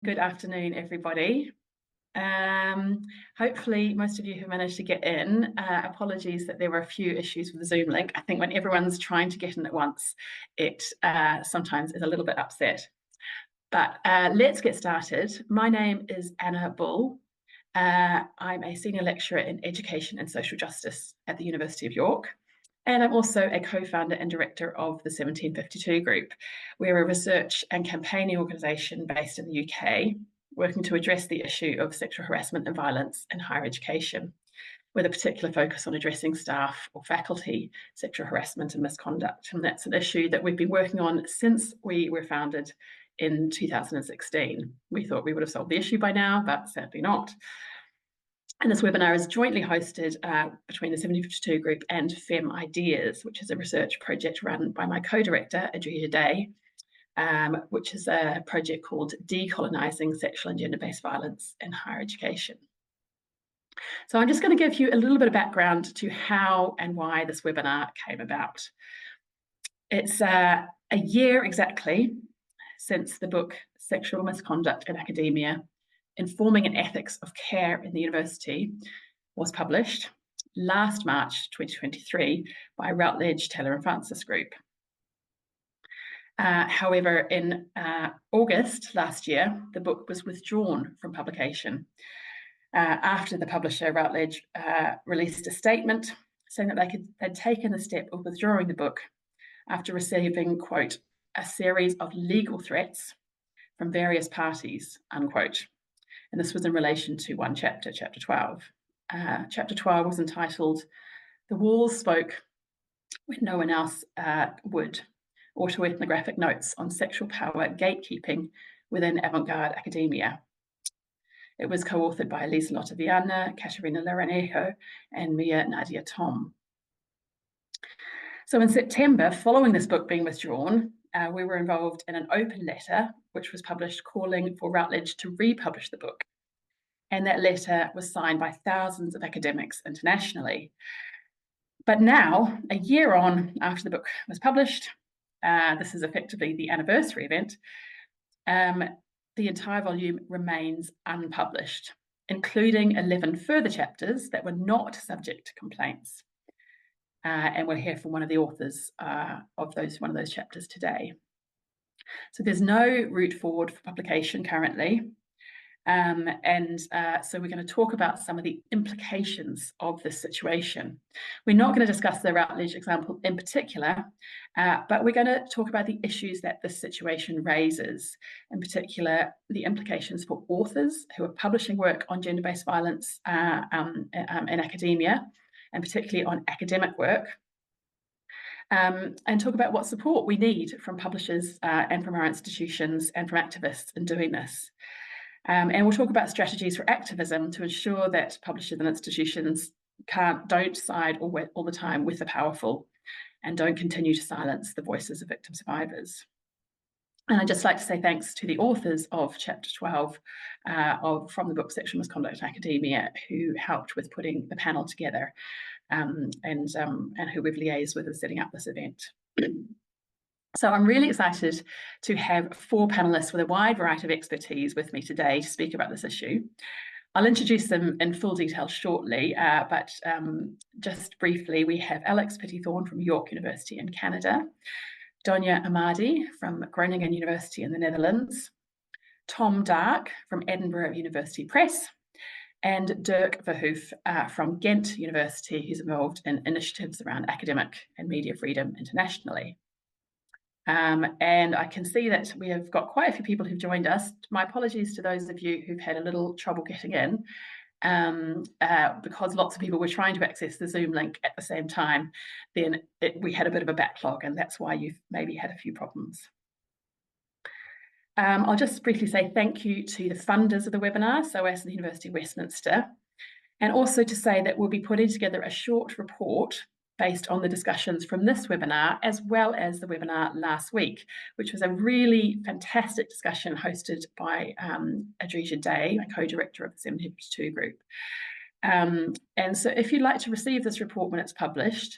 Good afternoon, everybody. Hopefully most of you have managed to get in. Apologies that there were a few issues with the Zoom link. I think when everyone's trying to get in at once, it sometimes is a little bit upset. But let's get started. My name is Anna Bull. I'm a senior lecturer in education and social justice at the University of York. And I'm also a co-founder and director of the 1752 Group. We're a research and campaigning organisation based in the UK, working to address the issue of sexual harassment and violence in higher education, with a particular focus on addressing staff or faculty sexual harassment and misconduct. And that's an issue that we've been working on since we were founded in 2016. We thought we would have solved the issue by now, but sadly not. And this webinar is jointly hosted between the 1752 Group and FemIDEAS, which is a research project run by my co-director, Adrija Day, which is a project called Decolonising Sexual and Gender-Based Violence in Higher Education. So I'm just going to give you a little bit of background to how and why this webinar came about. It's a year exactly since the book Sexual Misconduct in Academia, Informing an Ethics of Care in the University was published last March 2023 by Routledge, Taylor and Francis Group. However, in August last year, the book was withdrawn from publication after the publisher, Routledge, released a statement saying that they'd taken the step of withdrawing the book after receiving, quote, a series of legal threats from various parties, unquote. And this was in relation to one chapter, chapter 12. Chapter 12 was entitled, The Walls Spoke When No One Else Would, Autoethnographic Notes on Sexual Power Gatekeeping Within Avant-Garde Academia. It was co-authored by Lieselotte Viana, Katerina Laranjo, and Mia Nadia Tom. So in September, following this book being withdrawn, we were involved in an open letter, which was published calling for Routledge to republish the book. And that letter was signed by thousands of academics internationally. But now, a year on after the book was published, this is effectively the anniversary event, the entire volume remains unpublished, including 11 further chapters that were not subject to complaints. And we'll hear from one of the authors of one of those chapters today. So there's no route forward for publication currently. So we're going to talk about some of the implications of this situation. We're not going to discuss the Routledge example in particular, but we're going to talk about the issues that this situation raises, in particular, the implications for authors who are publishing work on gender-based violence in academia, and particularly on academic work, and talk about what support we need from publishers and from our institutions and from activists in doing this. And we'll talk about strategies for activism to ensure that publishers and institutions don't side all the time with the powerful and don't continue to silence the voices of victim survivors. And I'd just like to say thanks to the authors of Chapter 12 from the book Sexual Misconduct in Academia, who helped with putting the panel together and who we've liaised with in setting up this event. So I'm really excited to have 4 panelists with a wide variety of expertise with me today to speak about this issue. I'll introduce them in full detail shortly, but just briefly, we have Alex Pitty-Thorne from York University in Canada, Donya Amadi from Groningen University in the Netherlands, Tom Dark from Edinburgh University Press, and Dirk Verhoef from Ghent University, who's involved in initiatives around academic and media freedom internationally. And I can see that we have got quite a few people who've joined us. My apologies to those of you who've had a little trouble getting in, because lots of people were trying to access the Zoom link at the same time. Then we had a bit of a backlog, and that's why you've maybe had a few problems. I'll just briefly say thank you to the funders of the webinar, SOAS and the University of Westminster, and also to say that we'll be putting together a short report based on the discussions from this webinar, as well as the webinar last week, which was a really fantastic discussion hosted by Adrija Day, my co-director of the 1752 Group. And so if you'd like to receive this report when it's published,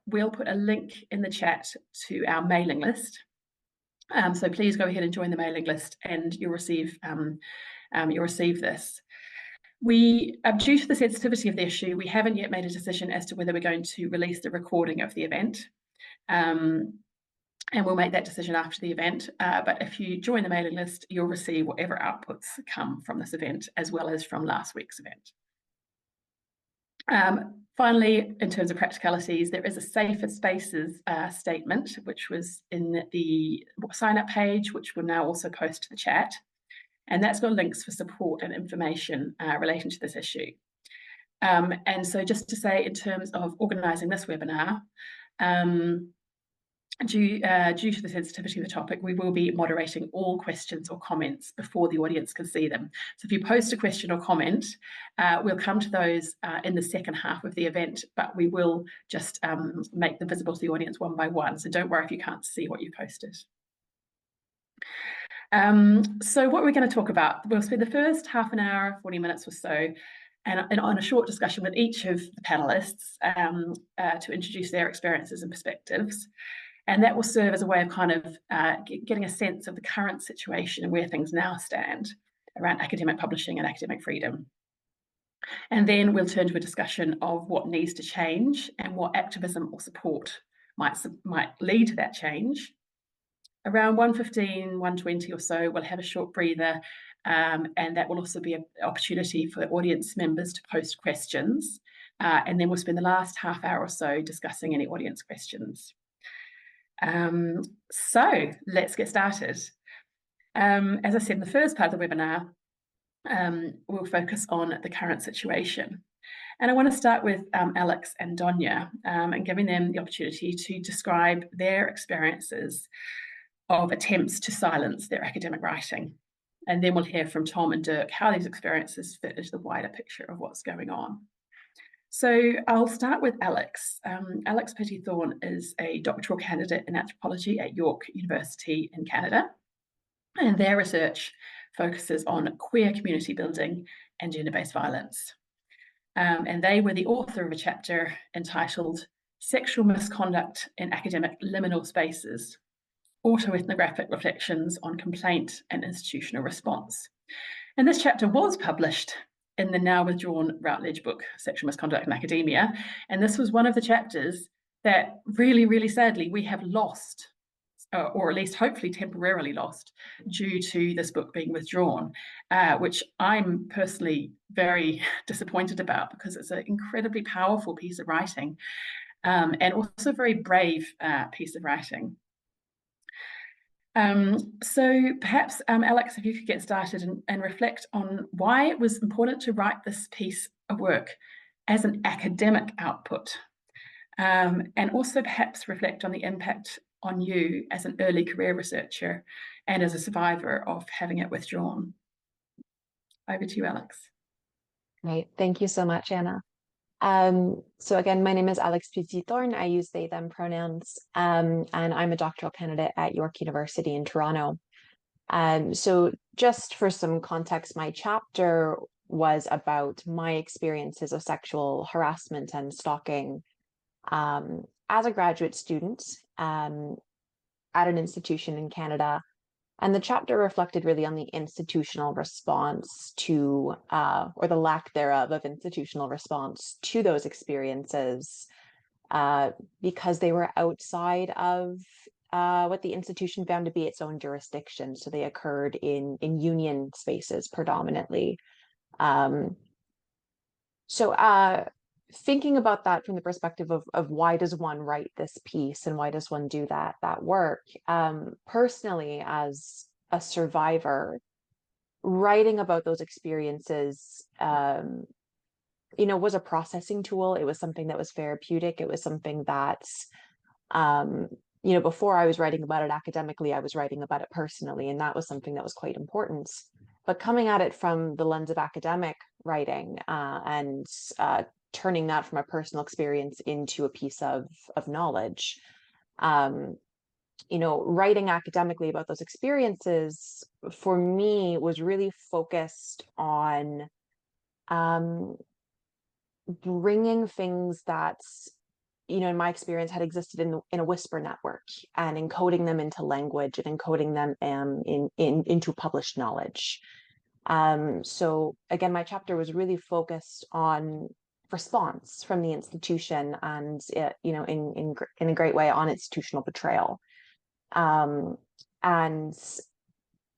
we'll put a link in the chat to our mailing list. So please go ahead and join the mailing list, and you'll receive this. We, due to the sensitivity of the issue, we haven't yet made a decision as to whether we're going to release the recording of the event. And we'll make that decision after the event. But if you join the mailing list, you'll receive whatever outputs come from this event, as well as from last week's event. Finally, in terms of practicalities, there is a safer spaces statement, which was in the sign-up page, which we'll now also post to the chat. And that's got links for support and information relating to this issue. And so just to say, in terms of organising this webinar, due to the sensitivity of the topic, we will be moderating all questions or comments before the audience can see them. So if you post a question or comment, we'll come to those in the second half of the event, but we will just make them visible to the audience one by one. So don't worry if you can't see what you posted. So what we're going to talk about, we'll spend the first half an hour, 40 minutes or so, and on a short discussion with each of the panelists to introduce their experiences and perspectives. And that will serve as a way of kind of getting a sense of the current situation and where things now stand around academic publishing and academic freedom. And then we'll turn to a discussion of what needs to change and what activism or support might lead to that change. Around 1:15, 1:20 or so, we'll have a short breather, and that will also be an opportunity for audience members to post questions. And then we'll spend the last half hour or so discussing any audience questions. So let's get started. As I said in the first part of the webinar, we'll focus on the current situation. And I want to start with Alex and Donya and giving them the opportunity to describe their experiences of attempts to silence their academic writing. And then we'll hear from Tom and Dirk how these experiences fit into the wider picture of what's going on. So I'll start with Alex. Alex Petty-Thorne is a doctoral candidate in anthropology at York University in Canada. And their research focuses on queer community building and gender-based violence. And they were the author of a chapter entitled Sexual Misconduct in Academic Liminal Spaces, Autoethnographic Reflections on Complaint and Institutional Response. And this chapter was published in the now withdrawn Routledge book, Sexual Misconduct in Academia. And this was one of the chapters that really, really sadly, we have lost, or at least hopefully temporarily lost, due to this book being withdrawn, which I'm personally very disappointed about because it's an incredibly powerful piece of writing and also a very brave piece of writing. So perhaps, Alex, if you could get started and reflect on why it was important to write this piece of work as an academic output, and also perhaps reflect on the impact on you as an early career researcher and as a survivor of having it withdrawn. Over to you, Alex. Right. Thank you so much, Anna. So again, my name is Alex Petty-Thorne. I use they, them pronouns, and I'm a doctoral candidate at York University in Toronto. So just for some context, my chapter was about my experiences of sexual harassment and stalking as a graduate student at an institution in Canada. And the chapter reflected really on the institutional response to, or the lack thereof of institutional response to those experiences, because they were outside of what the institution found to be its own jurisdiction. So they occurred in union spaces predominantly. Thinking about that from the perspective of why does one write this piece and why does one do that work, personally as a survivor, writing about those experiences, was a processing tool. It was something that was therapeutic. It was something that, before I was writing about it academically, I was writing about it personally, and that was something that was quite important. But coming at it from the lens of academic writing and turning that from a personal experience into a piece of knowledge, writing academically about those experiences for me was really focused on bringing things that in my experience, had existed in a whisper network, and encoding them into language and encoding them into published knowledge. So again, my chapter was really focused on response from the institution, and in a great way, on institutional betrayal. And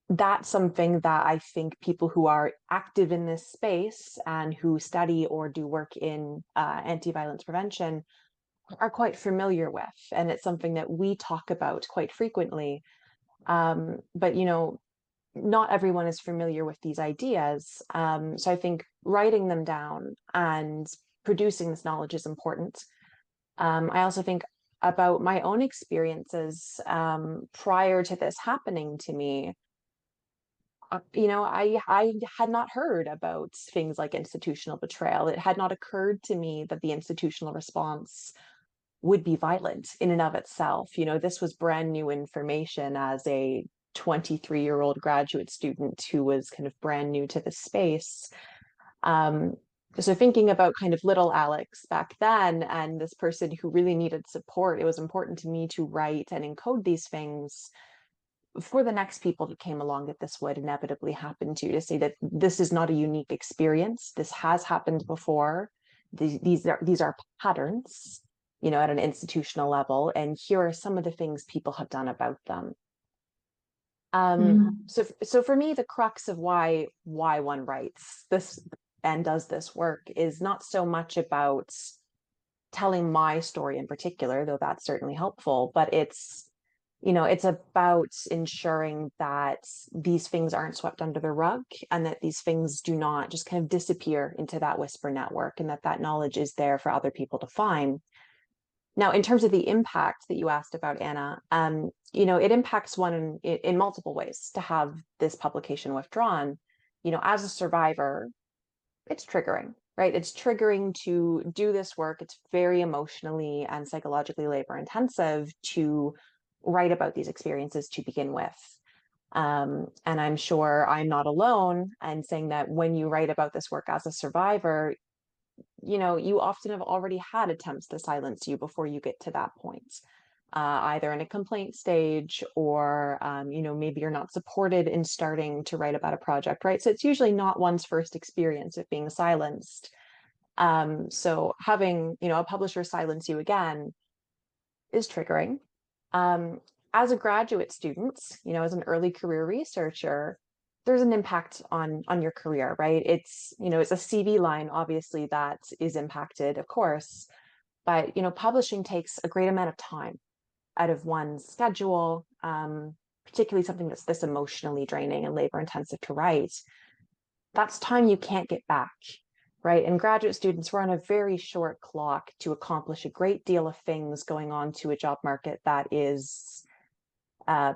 that's something that I think people who are active in this space and who study or do work in anti-violence prevention are quite familiar with, and it's something that we talk about quite frequently. But not everyone is familiar with these ideas. So I think writing them down and producing this knowledge is important. I also think about my own experiences prior to this happening to me. I had not heard about things like institutional betrayal. It had not occurred to me that the institutional response would be violent in and of itself. This was brand new information as a 23-year-old graduate student who was kind of brand new to the space. So thinking about kind of little Alex back then and this person who really needed support, it was important to me to write and encode these things for the next people that came along that this would inevitably happen to say that this is not a unique experience. This has happened before. These are patterns, at an institutional level, and here are some of the things people have done about them. So for me, the crux of why one writes this and does this work is not so much about telling my story in particular, though that's certainly helpful, but it's about ensuring that these things aren't swept under the rug, and that these things do not just kind of disappear into that whisper network, and that knowledge is there for other people to find. Now, in terms of the impact that you asked about, Anna, it impacts one in multiple ways to have this publication withdrawn. As a survivor, it's triggering, right? It's triggering to do this work. It's very emotionally and psychologically labor intensive to write about these experiences to begin with. And I'm sure I'm not alone in saying that when you write about this work as a survivor, you often have already had attempts to silence you before you get to that point, either in a complaint stage or, maybe you're not supported in starting to write about a project, right? So it's usually not one's first experience of being silenced. So having, a publisher silence you again is triggering. As a graduate student, as an early career researcher, there's an impact on your career, right? It's a CV line, obviously, that is impacted, of course, but publishing takes a great amount of time out of one's schedule, particularly something that's this emotionally draining and labor intensive to write. That's time you can't get back, right? And graduate students, we're on a very short clock to accomplish a great deal of things going on to a job market that is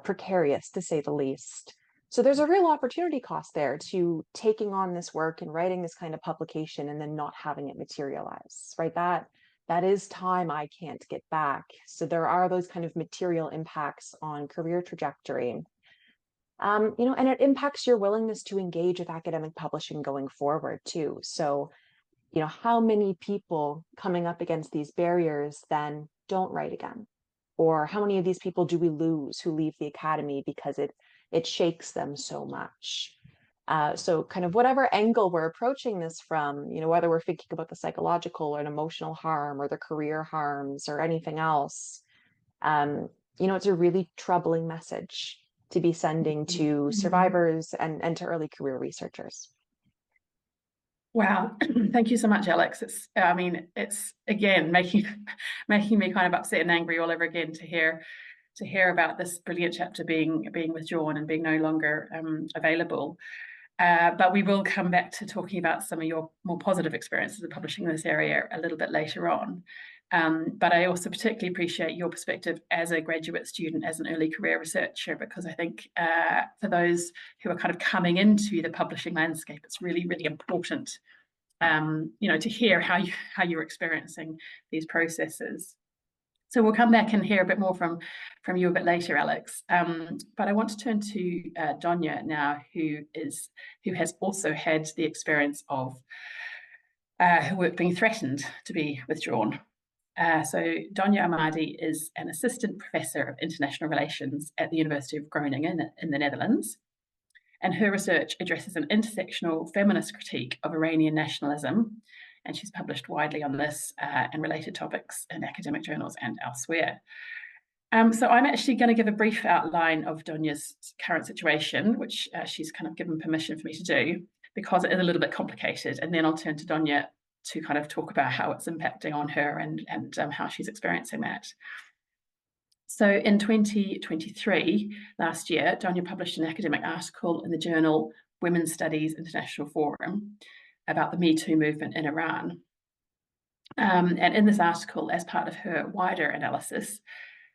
precarious, to say the least. So there's a real opportunity cost there to taking on this work and writing this kind of publication and then not having it materialize, right? That is time I can't get back. So there are those kind of material impacts on career trajectory. And it impacts your willingness to engage with academic publishing going forward too. So, how many people coming up against these barriers then don't write again? Or how many of these people do we lose who leave the academy because it shakes them so much? So kind of whatever angle we're approaching this from, whether we're thinking about the psychological or an emotional harm or the career harms or anything else, it's a really troubling message to be sending to survivors and to early career researchers. Wow, thank you so much, Alex. It's again making me kind of upset and angry all over again to hear about this brilliant chapter being withdrawn and being no longer available. But we will come back to talking about some of your more positive experiences of publishing in this area a little bit later on. But I also particularly appreciate your perspective as a graduate student, as an early career researcher, because I think for those who are kind of coming into the publishing landscape, it's really, really important, to hear how you're experiencing these processes. So we'll come back and hear a bit more from you a bit later, Alex. But I want to turn to Donya now, who has also had the experience of her work being threatened to be withdrawn. So Donya Amadi is an assistant professor of international relations at the University of Groningen in the Netherlands. And her research addresses an intersectional feminist critique of Iranian nationalism. And she's published widely on this and related topics in academic journals and elsewhere. So I'm actually going to give a brief outline of Donya's current situation, which she's kind of given permission for me to do, because it is a little bit complicated. And then I'll turn to Donya to kind of talk about how it's impacting on her and how she's experiencing that. So in 2023, last year, Donya published an academic article in the journal Women's Studies International Forum about the Me Too movement in Iran. And in this article, as part of her wider analysis,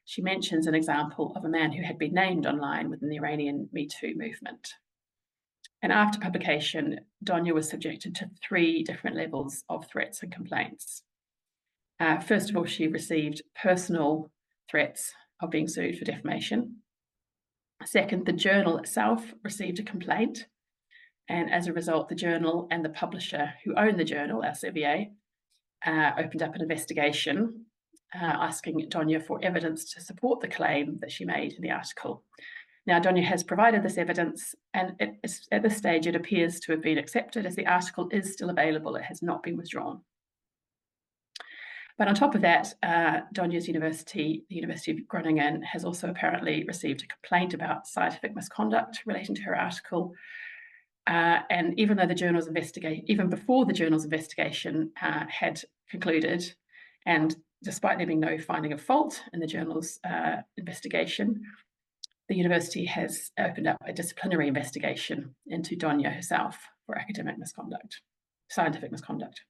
she mentions an example of a man who had been named online within the Iranian Me Too movement. And after publication, Donya was subjected to 3 different levels of threats and complaints. First of all, she received personal threats of being sued for defamation. Second, the journal itself received a complaint. And as a result, the journal and the publisher who owned the journal, Elsevier, opened up an investigation asking Donya for evidence to support the claim that she made in the article. Now, Donya has provided this evidence, and at this stage, it appears to have been accepted as the article is still available. It has not been withdrawn. But on top of that, Donya's university, the University of Groningen, has also apparently received a complaint about scientific misconduct relating to her article. And even though the journal's even before the journal's investigation had concluded, and despite there being no finding of fault in the journal's investigation, the university has opened up a disciplinary investigation into Donya herself for academic misconduct, scientific misconduct.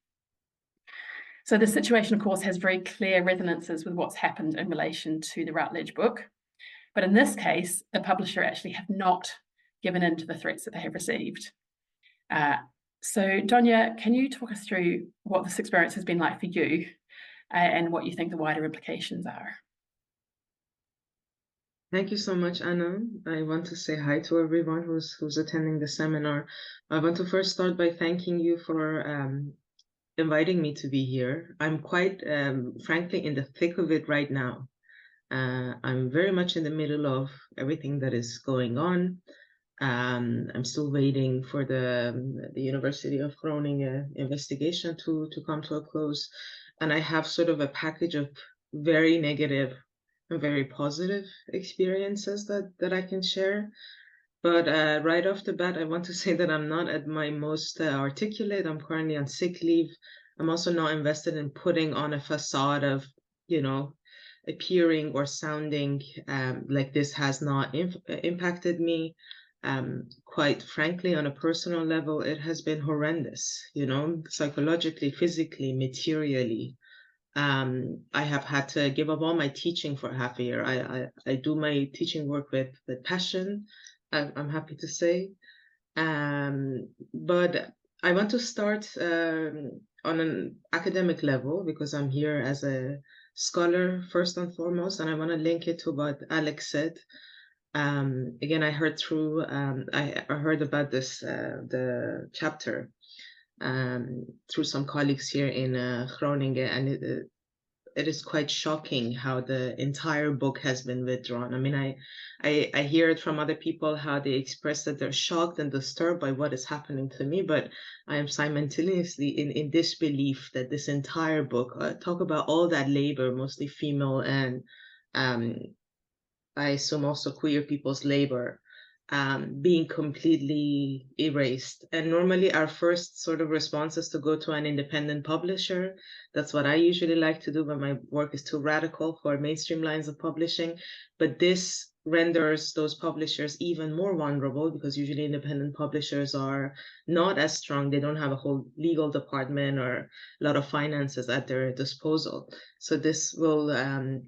So the situation, of course, has very clear resonances with what's happened in relation to the Routledge book. But in this case, the publisher actually have not given in to the threats that they have received. So Donya, can you talk us through what this experience has been like for you and what you think the wider implications are? Thank you so much, Anna. I want to say hi to everyone who's attending the seminar. I want to first start by thanking you for inviting me to be here. I'm quite frankly in the thick of it right now. I'm very much in the middle of everything that is going on. I'm still waiting for the University of Groningen investigation to come to a close. And I have sort of a package of very negative and very positive experiences that I can share. But right off the bat, I want to say that I'm not at my most articulate. I'm currently on sick leave. I'm also not invested in putting on a facade of, appearing or sounding like this has not impacted me. Quite frankly, on a personal level, it has been horrendous, psychologically, physically, materially. I have had to give up all my teaching for half a year. I do my teaching work with passion, I'm happy to say. But I want to start on an academic level because I'm here as a scholar first and foremost, and I want to link it to what Alex said. Again, I heard I heard about this the chapter through some colleagues here in Groningen, and it is quite shocking how the entire book has been withdrawn. I mean, I hear it from other people how they express that they're shocked and disturbed by what is happening to me, but I am simultaneously in disbelief that this entire book, talk about all that labor, mostly female and I assume also queer people's labor, being completely erased. And normally our first sort of response is to go to an independent publisher. That's what I usually like to do when my work is too radical for mainstream lines of publishing. But this renders those publishers even more vulnerable because usually independent publishers are not as strong. They don't have a whole legal department or a lot of finances at their disposal. So this will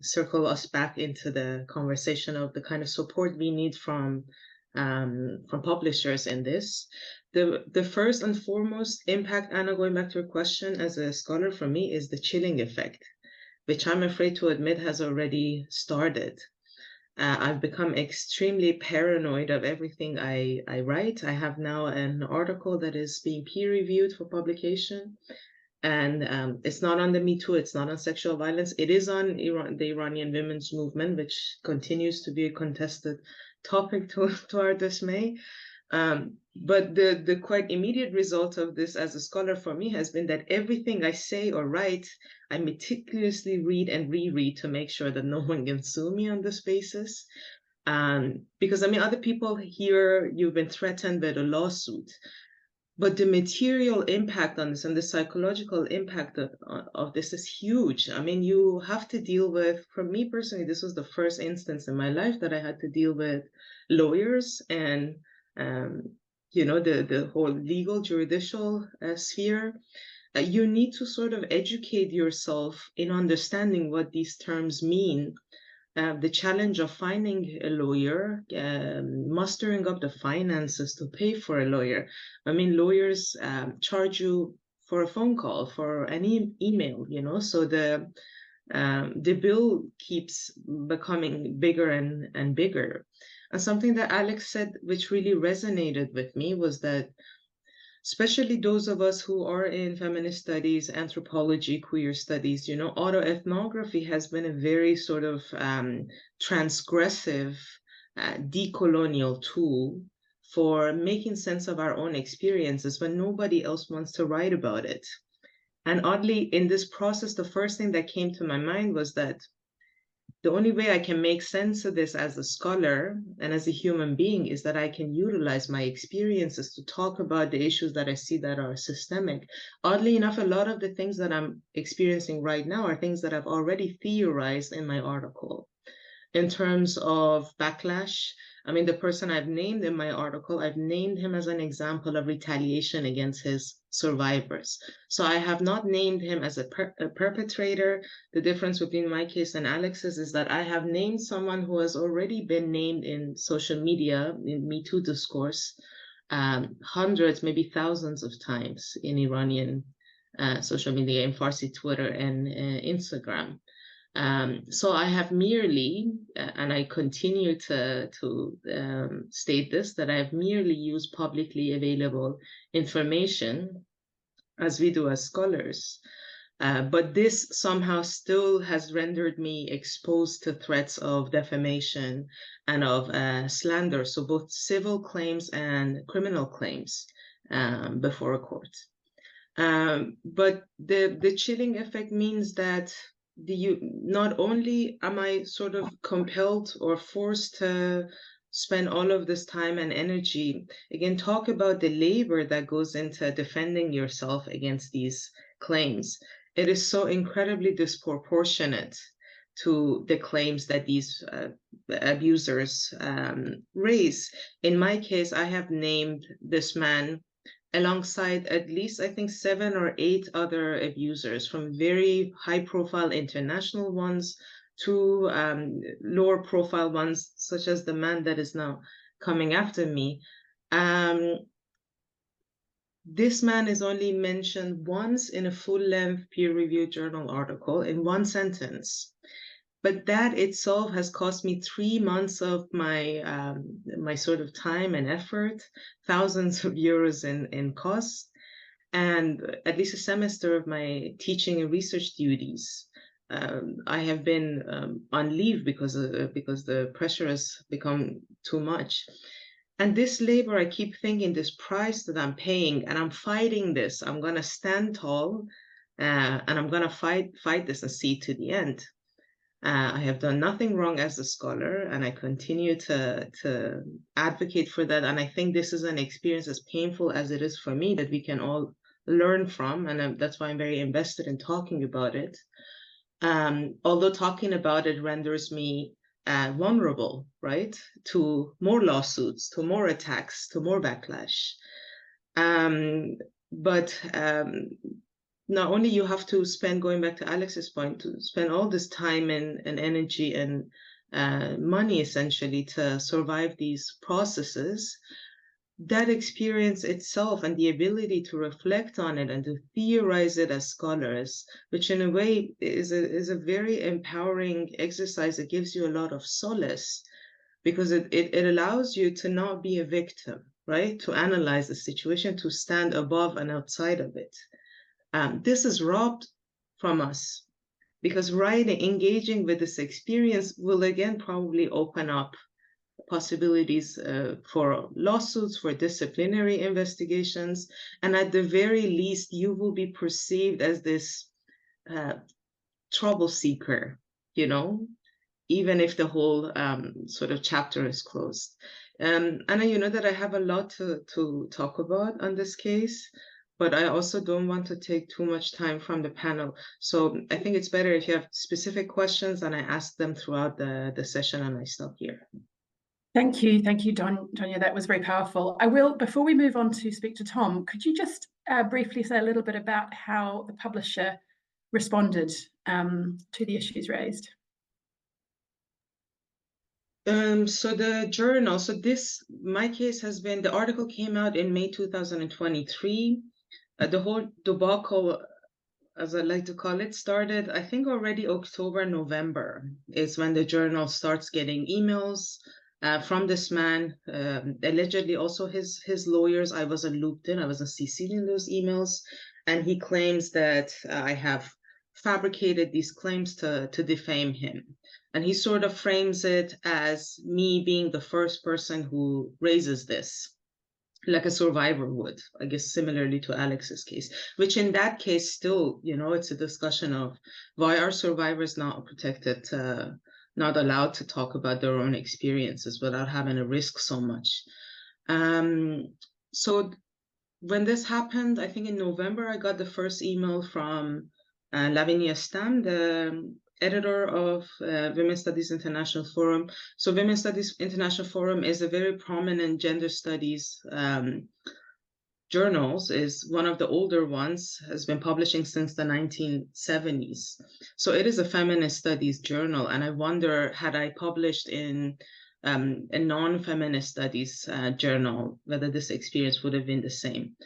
circle us back into the conversation of the kind of support we need from publishers in this. The first and foremost impact, Anna, going back to your question as a scholar for me, is the chilling effect, which I'm afraid to admit has already started. I've become extremely paranoid of everything I write. I have now an article that is being peer reviewed for publication. And it's not on the Me Too, it's not on sexual violence. It is on the Iranian women's movement, which continues to be a contested topic to our dismay. But the quite immediate result of this as a scholar for me has been that everything I say or write, I meticulously read and reread to make sure that no one can sue me on this basis. Because I mean, other people hear you've been threatened with a lawsuit, but the material impact on this and the psychological impact of this is huge. I mean, you have to deal with, for me personally, this was the first instance in my life that I had to deal with lawyers and, you know, the whole legal judicial sphere. You need to sort of educate yourself in understanding what these terms mean. The challenge of finding a lawyer, mustering up the finances to pay for a lawyer. I mean, lawyers charge you for a phone call, for any email, you know, so the bill keeps becoming bigger and bigger. And something that Alex said, which really resonated with me, was that especially those of us who are in feminist studies, anthropology, queer studies, you know, autoethnography has been a very sort of transgressive, decolonial tool for making sense of our own experiences when nobody else wants to write about it. And oddly, in this process, the first thing that came to my mind was that the only way I can make sense of this as a scholar and as a human being is that I can utilize my experiences to talk about the issues that I see that are systemic. Oddly enough, a lot of the things that I'm experiencing right now are things that I've already theorized in my article. In terms of backlash, I mean, the person I've named in my article, I've named him as an example of retaliation against his survivors. So I have not named him as a perpetrator. The difference between my case and Alex's is that I have named someone who has already been named in social media, in Me Too discourse, hundreds, maybe thousands of times in Iranian social media, in Farsi Twitter and Instagram. So I have merely, and I continue to state this, that I have merely used publicly available information, as we do as scholars. But this somehow still has rendered me exposed to threats of defamation and of slander, so both civil claims and criminal claims before a court. But the chilling effect means that not only am I sort of compelled or forced to spend all of this time and energy, again, talk about the labor that goes into defending yourself against these claims. It is so incredibly disproportionate to the claims that these abusers raise. In my case, I have named this man alongside at least, I think, 7 or 8 other abusers, from very high-profile international ones to lower profile ones, such as the man that is now coming after me. This man is only mentioned once in a full-length peer-reviewed journal article in one sentence. But that itself has cost me 3 months of my my sort of time and effort, thousands of euros in costs, and at least a semester of my teaching and research duties. I have been on leave because the pressure has become too much. And this labor, I keep thinking, this price that I'm paying, and I'm fighting this. I'm gonna stand tall, and I'm gonna fight this and see to the end. I have done nothing wrong as a scholar, and I continue to advocate for that. And I think this is an experience as painful as it is for me that we can all learn from, and that's why I'm very invested in talking about it. Although talking about it renders me vulnerable, right, to more lawsuits, to more attacks, to more backlash. But not only you have to spend, going back to Alex's point, to spend all this time and energy and money essentially to survive these processes, that experience itself and the ability to reflect on it and to theorize it as scholars, which in a way is a very empowering exercise. It gives you a lot of solace because it allows you to not be a victim, right? To analyze the situation, to stand above and outside of it. This is robbed from us, because writing, engaging with this experience will again probably open up possibilities for lawsuits, for disciplinary investigations, and at the very least, you will be perceived as this trouble seeker, you know, even if the whole sort of chapter is closed. And you know that I have a lot to talk about on this case, but I also don't want to take too much time from the panel. So I think it's better if you have specific questions and I ask them throughout the session, and I stop here. Thank you, Donya. That was very powerful. I will, before we move on to speak to Tom, could you just briefly say a little bit about how the publisher responded to the issues raised? So the journal, my case has been, the article came out in May 2023. The whole debacle, as I like to call it, started, I think already October, November is when the journal starts getting emails from this man, allegedly also his lawyers. I wasn't looped in, I wasn't CC'd in those emails. And he claims that I have fabricated these claims to defame him. And he sort of frames it as me being the first person who raises this, like a survivor would, I guess, similarly to Alex's case, which in that case still, you know, it's a discussion of why are survivors not protected, not allowed to talk about their own experiences without having to risk so much. So when this happened, I think in November, I got the first email from Lavinia Stam, the editor of Women's Studies International Forum. So Women's Studies International Forum is a very prominent gender studies journals, is one of the older ones, has been publishing since the 1970s. So it is a feminist studies journal. And I wonder, had I published in a non-feminist studies journal, whether this experience would have been the same.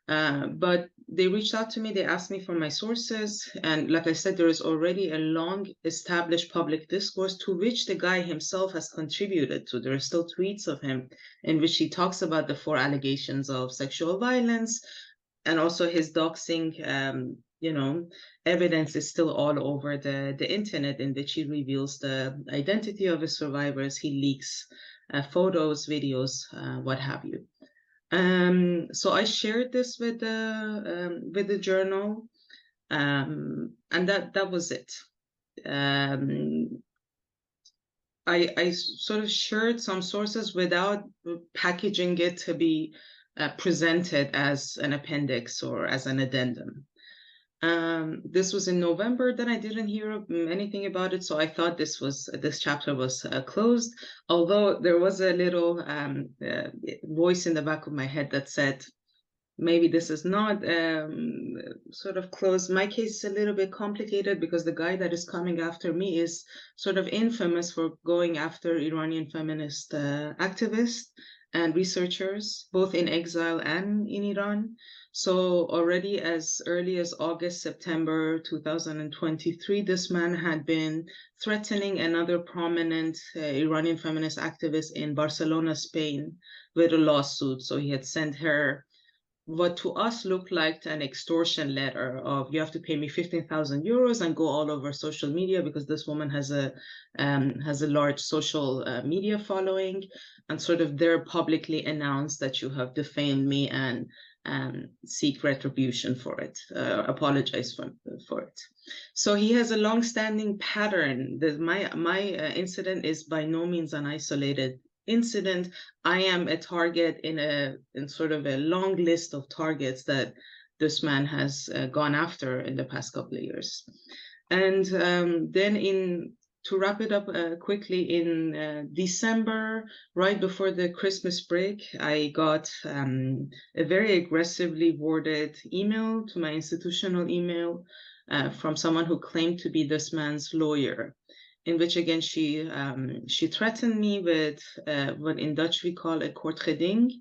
But they reached out to me, they asked me for my sources. And like I said, there is already a long established public discourse to which the guy himself has contributed to. There are still tweets of him in which he talks about the 4 allegations of sexual violence, and also his doxing, you know, evidence is still all over the internet, in which he reveals the identity of his survivors, he leaks photos, videos, what have you. So I shared this with the journal, and that was it. I sort of shared some sources without packaging it to be presented as an appendix or as an addendum. This was in November. Then I didn't hear anything about it, so I thought this chapter was closed. Although there was a little voice in the back of my head that said, maybe this is not sort of closed. My case is a little bit complicated because the guy that is coming after me is sort of infamous for going after Iranian feminist activists and researchers, both in exile and in Iran. So already as early as August, September 2023, this man had been threatening another prominent Iranian feminist activist in Barcelona, Spain, with a lawsuit. So he had sent her what to us looked like an extortion letter of, you have to pay me 15,000 euros and go all over social media, because this woman has a large social media following, and sort of there publicly announced that you have defamed me and seek retribution for it, apologize for it. So he has a long-standing pattern. My incident is by no means an isolated incident. I am a target in sort of a long list of targets that this man has gone after in the past couple of years. And then to wrap it up quickly, in December, right before the Christmas break, I got a very aggressively worded email to my institutional email from someone who claimed to be this man's lawyer, in which, again, she threatened me with what in Dutch we call a kortgeding.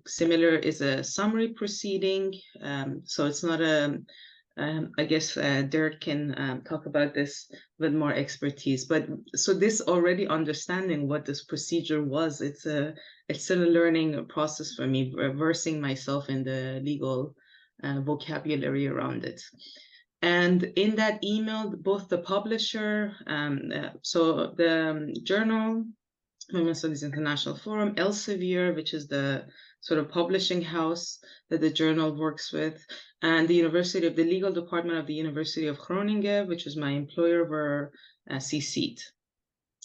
Similar is a summary proceeding. So it's not I guess Dirk can talk about this with more expertise. But so this already understanding what this procedure was, it's still a learning process for me, reversing myself in the legal vocabulary around it. And in that email, both the publisher, so the journal, Women's Studies International Forum, Elsevier, which is the sort of publishing house that the journal works with, and the legal department of the University of Groningen, which is my employer, were CC'd.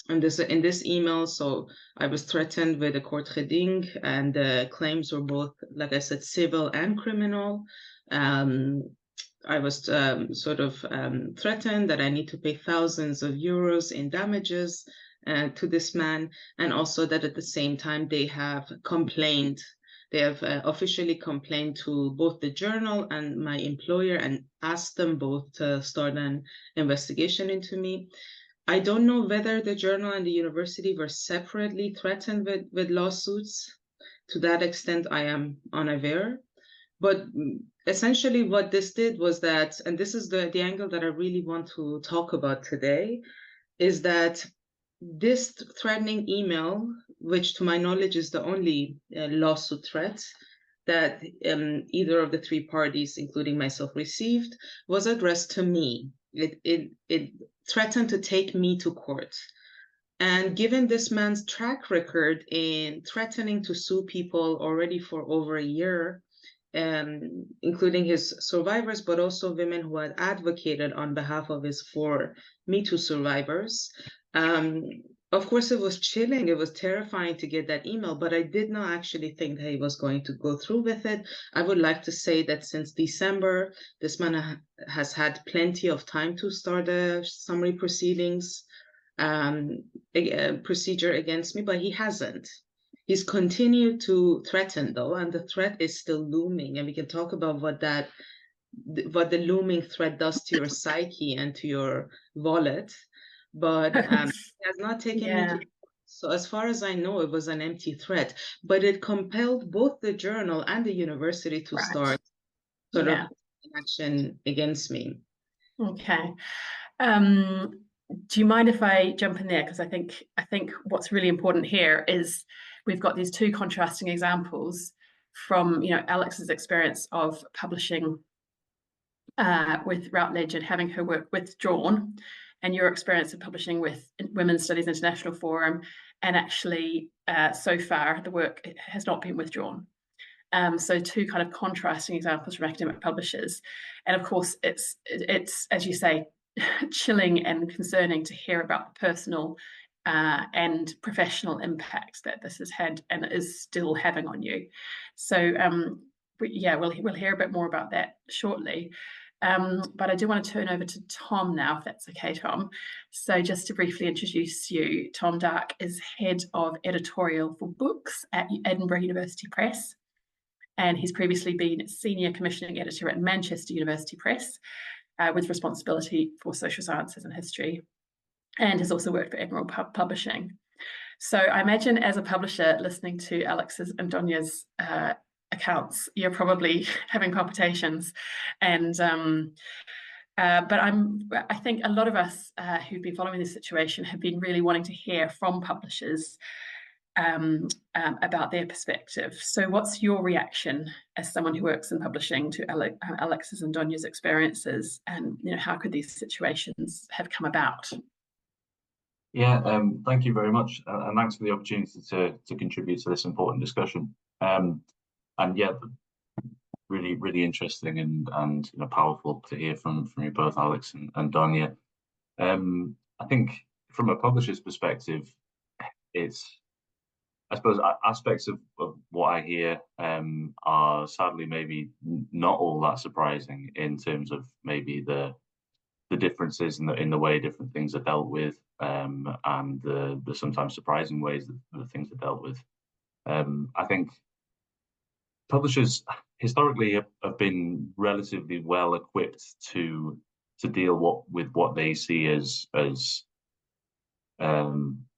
And in this email, so I was threatened with a court geding, and the claims were both, like I said, civil and criminal. I was threatened that I need to pay thousands of euros in damages to this man, and also that at the same time they have complained. They have officially complained to both the journal and my employer and asked them both to start an investigation into me. I don't know whether the journal and the university were separately threatened with lawsuits. To that extent, I am unaware. But essentially what this did was that, and this is the angle that I really want to talk about today, is that this threatening email, which to my knowledge is the only lawsuit threat that either of the three parties, including myself, received, was addressed to me. It threatened to take me to court. And given this man's track record in threatening to sue people already for over a year, including his survivors, but also women who had advocated on behalf of his 4 Me Too survivors. Of course, it was chilling. It was terrifying to get that email, but I did not actually think that he was going to go through with it. I would like to say that since December, this man has had plenty of time to start a summary proceedings procedure against me, but he hasn't. He's continued to threaten, though, and the threat is still looming. And we can talk about what the looming threat does to your psyche and to your wallet. But he has not taken me to. So as far as I know, it was an empty threat. But it compelled both the journal and the university to start sort of action against me. Okay. Do you mind if I jump in there? Because I think what's really important here is we've got these two contrasting examples from Alex's experience of publishing with Routledge and having her work withdrawn, and your experience of publishing with Women's Studies International Forum, and actually so far the work has not been withdrawn. So two kind of contrasting examples from academic publishers, and of course it's as you say, chilling and concerning to hear about the personal and professional impact that this has had and is still having on you. So we'll hear a bit more about that shortly. But I do want to turn over to Tom now, if that's okay, Tom. So just to briefly introduce you, Tom Dark is head of editorial for books at Edinburgh University Press, and he's previously been senior commissioning editor at Manchester University Press, with responsibility for social sciences and history, and has also worked for Emerald Publishing. So I imagine as a publisher listening to Alex's and Donya's accounts, you're probably having palpitations. And but I think a lot of us who've been following this situation have been really wanting to hear from publishers about their perspective. So what's your reaction as someone who works in publishing to Alex's and Donya's experiences, and how could these situations have come about? Yeah, thank you very much, and thanks for the opportunity to contribute to this important discussion. And yeah, really, really interesting and powerful to hear from you both, Alex and Donya. I think from a publisher's perspective, I suppose aspects of what I hear are sadly maybe not all that surprising in terms of maybe the differences in the way different things are dealt with, and the sometimes surprising ways that things are dealt with. I think publishers historically have been relatively well equipped to deal with what they see as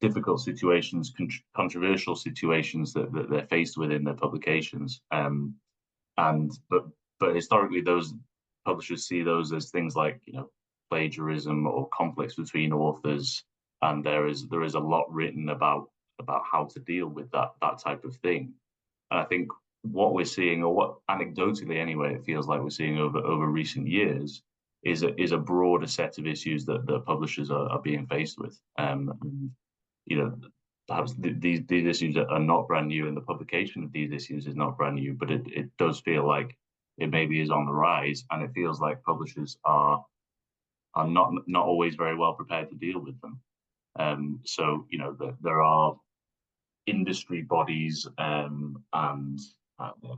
difficult situations, controversial situations that they're faced with in their publications, but historically those publishers see those as things like plagiarism or conflicts between authors, and there is a lot written about how to deal with that type of thing. And I think what we're seeing, or what anecdotally anyway, it feels like we're seeing over recent years, is a broader set of issues that publishers are being faced with. And, you know, perhaps these issues are not brand new, and the publication of these issues is not brand new, but it does feel like it maybe is on the rise, and it feels like publishers are not always very well prepared to deal with them. So, you know, there are industry bodies and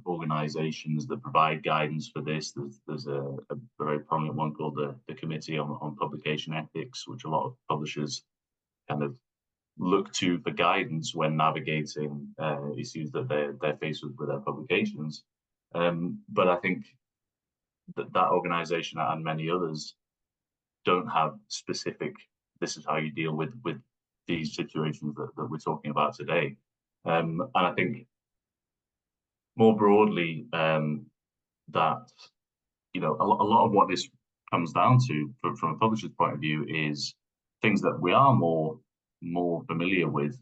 organizations that provide guidance for this. There's a very prominent one called the Committee on Publication Ethics, which a lot of publishers kind of look to for guidance when navigating issues that they're faced with their publications. But I think that organization and many others don't have specific, this is how you deal with these situations that we're talking about today. And I think more broadly, that, you know, a lot of what this comes down to from a publisher's point of view is things that we are more familiar with,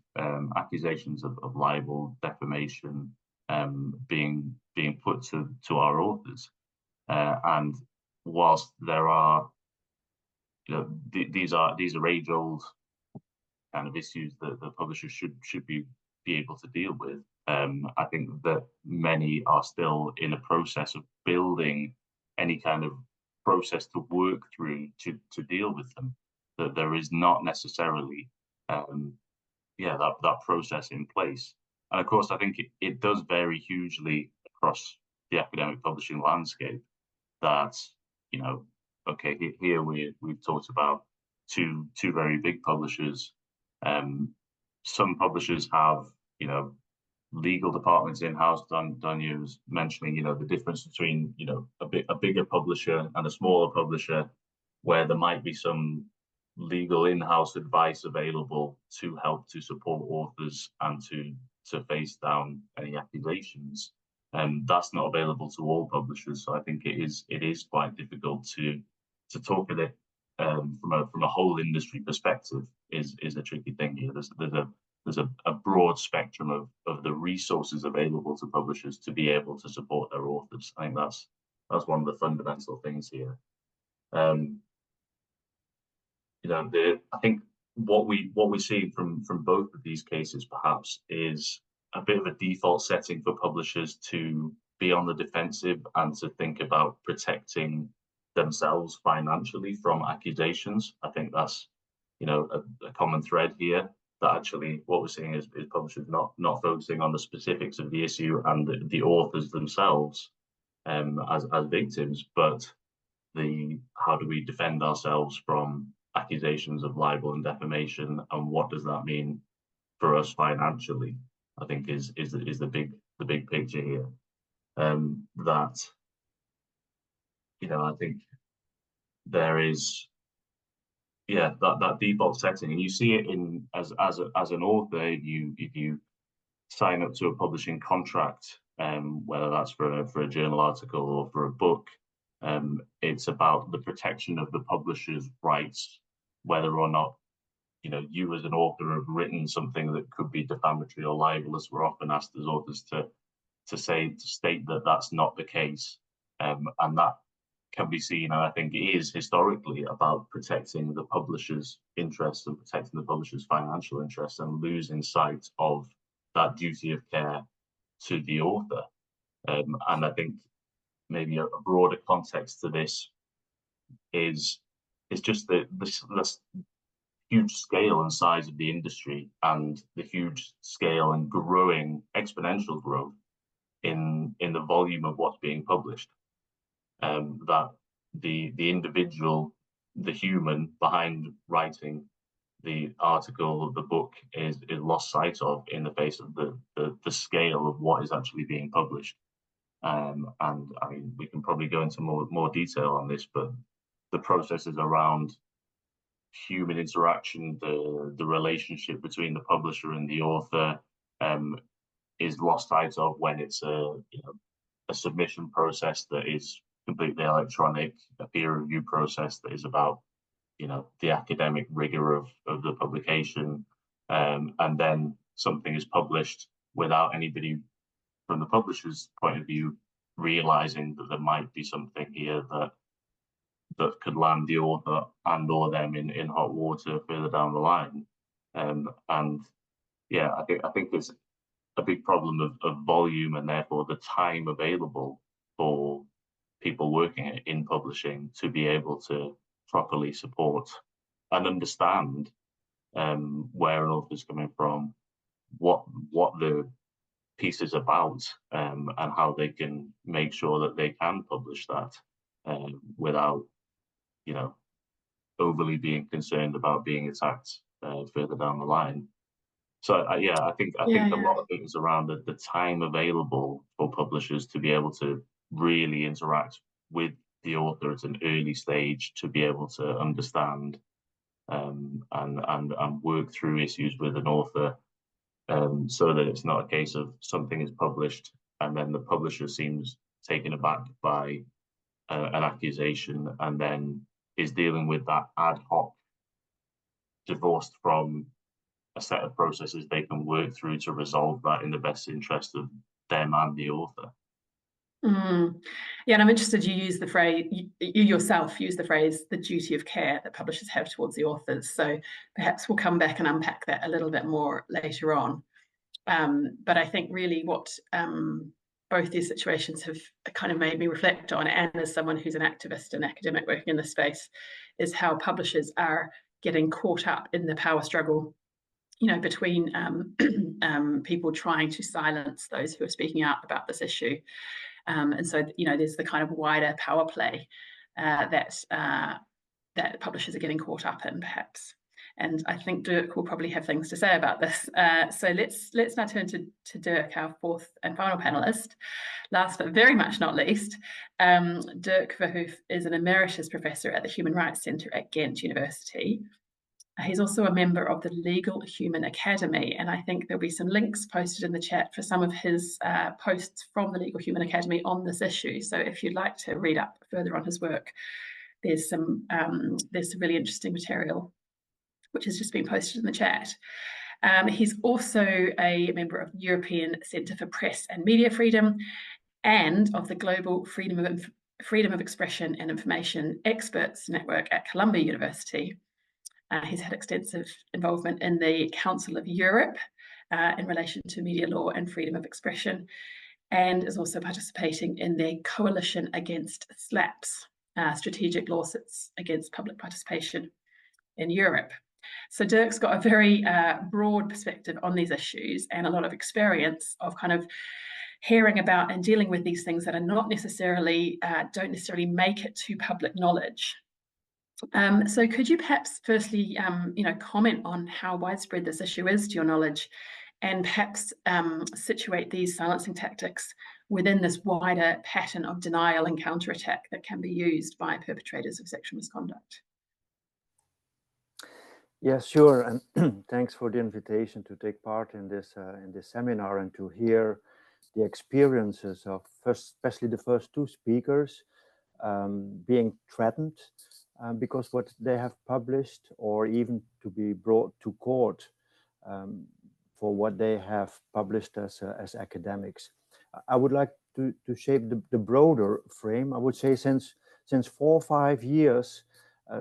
accusations of libel, defamation, being put to our authors. And whilst there are, you know, these are age-old kind of issues that the publishers should be able to deal with, I think that many are still in a process of building any kind of process to work through to deal with them. That there is not necessarily that process in place. And of course, I think it does vary hugely across the academic publishing landscape. That, you know, okay, here we've talked about two very big publishers. Some publishers have, you know, legal departments in-house. Danya was mentioning, you know, the difference between, you know, a bigger publisher and a smaller publisher, where there might be some legal in-house advice available to help to support authors and to face down any accusations. And that's not available to all publishers. So I think it is quite difficult to talk of it from a whole industry perspective is a tricky thing here. There's a broad spectrum of the resources available to publishers to be able to support their authors. I think that's one of the fundamental things here. You know, I think what we see from both of these cases perhaps is a bit of a default setting for publishers to be on the defensive and to think about protecting themselves financially from accusations. I think that's, you know, a common thread here, that actually what we're seeing is publishers not focusing on the specifics of the issue and the authors themselves as victims, but how do we defend ourselves from accusations of libel and defamation, and what does that mean for us financially? I think is the big picture here. That, you know, I think there is, yeah, that default setting, and you see it in as an author, if you sign up to a publishing contract, whether that's for a journal article or for a book, it's about the protection of the publisher's rights, whether or not, you know, you as an author have written something that could be defamatory or libelous. We're often asked as authors to state that that's not the case, and that can be seen, and I think it is historically about protecting the publisher's interests and protecting the publisher's financial interests, and losing sight of that duty of care to the author. And I think maybe a broader context to this is just this huge scale and size of the industry, and the huge scale and growing exponential growth in the volume of what's being published. That the individual, the human behind writing the article, the book is lost sight of in the face of the scale of what is actually being published. And I mean, we can probably go into more detail on this, but the processes around human interaction, the relationship between the publisher and the author, is lost sight of when it's a submission process that is completely electronic, a peer review process that is about, you know, the academic rigor of the publication, and then something is published without anybody from the publisher's point of view, realizing that there might be something here that could land the author and or them in hot water further down the line. And yeah, I think there's a big problem of volume, and therefore the time available for people working in publishing to be able to properly support and understand where an author's coming from, what the piece is about, and how they can make sure that they can publish that without, you know, overly being concerned about being attacked further down the line. So yeah, I think a lot of it is around the time available for publishers to be able to really interact with the author at an early stage, to be able to understand and work through issues with an author, so that it's not a case of something is published and then the publisher seems taken aback by an accusation and then is dealing with that ad hoc, divorced from a set of processes they can work through to resolve that in the best interest of them and the author. Yeah, and I'm interested you use the phrase, you yourself use the phrase, the duty of care that publishers have towards the authors. So perhaps we'll come back and unpack that a little bit more later on. But I think really what both these situations have kind of made me reflect on, and as someone who's an activist and academic working in this space, is how publishers are getting caught up in the power struggle, you know, between people trying to silence those who are speaking out about this issue. And so, you know, there's the kind of wider power play that publishers are getting caught up in, perhaps. And I think Dirk will probably have things to say about this. So let's now turn to Dirk, our fourth and final panelist. Last but very much not least, Dirk Verhoef is an emeritus professor at the Human Rights Centre at Ghent University. He's also a member of the Legal Human Academy, and I think there'll be some links posted in the chat for some of his posts from the Legal Human Academy on this issue. So if you'd like to read up further on his work, there's some really interesting material which has just been posted in the chat. He's also a member of the European Centre for Press and Media Freedom and of the Global Freedom of Expression and Information Experts Network at Columbia University. He's had extensive involvement in the Council of Europe in relation to media law and freedom of expression, and is also participating in the Coalition Against SLAPS, strategic lawsuits against public participation in Europe. So Dirk's got a very broad perspective on these issues and a lot of experience of kind of hearing about and dealing with these things that are not necessarily, don't necessarily make it to public knowledge. So could you perhaps firstly, you know, comment on how widespread this issue is to your knowledge, and perhaps situate these silencing tactics within this wider pattern of denial and counterattack that can be used by perpetrators of sexual misconduct? Yes, sure, and thanks for the invitation to take part in this seminar and to hear the experiences of especially the first two speakers being threatened because what they have published, or even to be brought to court for what they have published as academics. I would like to shape the broader frame. I would say since 4 or 5 years,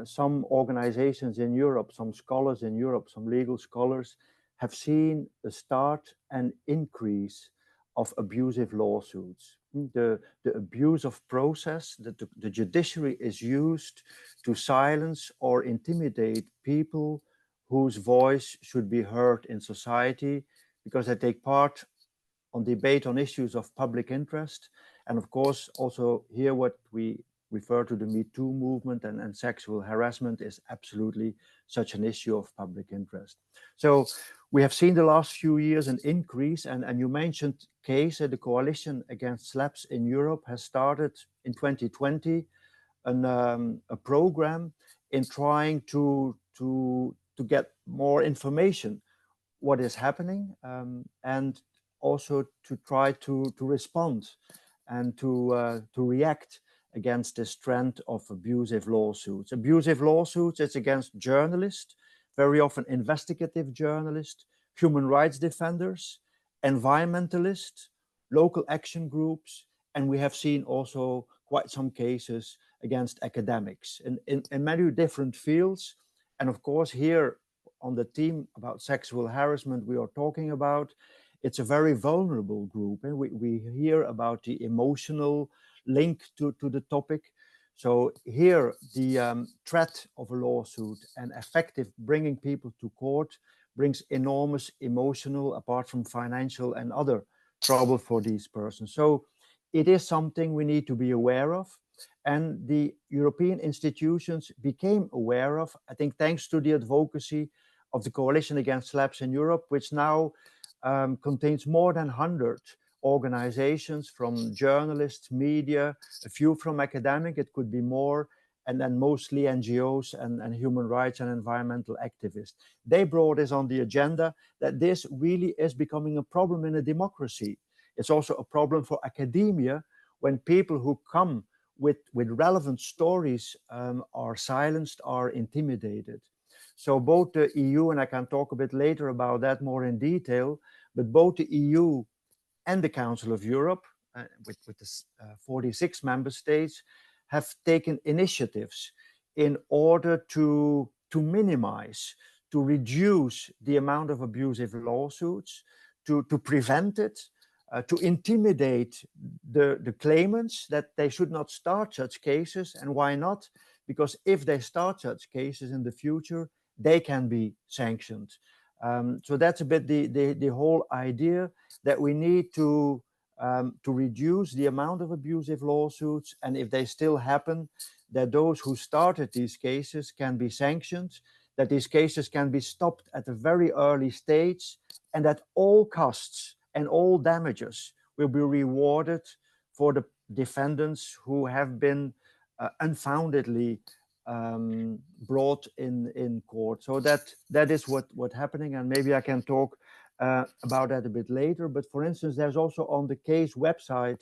some organizations in Europe, some scholars in Europe, some legal scholars have seen a start and increase of abusive lawsuits. The abuse of process that the judiciary is used to silence or intimidate people whose voice should be heard in society because they take part on debate on issues of public interest. And of course, also here what we refer to the Me Too movement and sexual harassment is absolutely such an issue of public interest. So we have seen the last few years an increase, and you mentioned case, the Coalition Against SLAPS in Europe has started in 2020 a program in trying to get more information what is happening, and also to try to respond and to react against this trend of abusive lawsuits. Abusive lawsuits, it's against journalists, very often investigative journalists, human rights defenders, environmentalists, local action groups, and we have seen also quite some cases against academics in many different fields. And of course, here on the theme about sexual harassment we are talking about, it's a very vulnerable group, and we hear about the emotional link to the topic. So here, the threat of a lawsuit and effective bringing people to court brings enormous emotional, apart from financial and other trouble for these persons. So it is something we need to be aware of. And the European institutions became aware of, I think, thanks to the advocacy of the Coalition Against SLAPs in Europe, which now contains more than 100 organizations, from journalists, media, a few from academic, it could be more, and then mostly NGOs and human rights and environmental activists. They brought this on the agenda, that this really is becoming a problem in a democracy. It's also a problem for academia when people who come with relevant stories are silenced, are intimidated. So both the EU, and I can talk a bit later about that more in detail, but both the EU and the Council of Europe, with the 46 member states, have taken initiatives in order to minimize, to reduce the amount of abusive lawsuits, to prevent it, to intimidate the claimants that they should not start such cases. And why not? Because if they start such cases in the future, they can be sanctioned. So that's a bit the whole idea, that we need to reduce the amount of abusive lawsuits, and if they still happen, that those who started these cases can be sanctioned, that these cases can be stopped at a very early stage, and that all costs and all damages will be rewarded for the defendants who have been unfoundedly brought in court. So that is what happening, and maybe I can talk about that a bit later. But for instance, there's also on the case website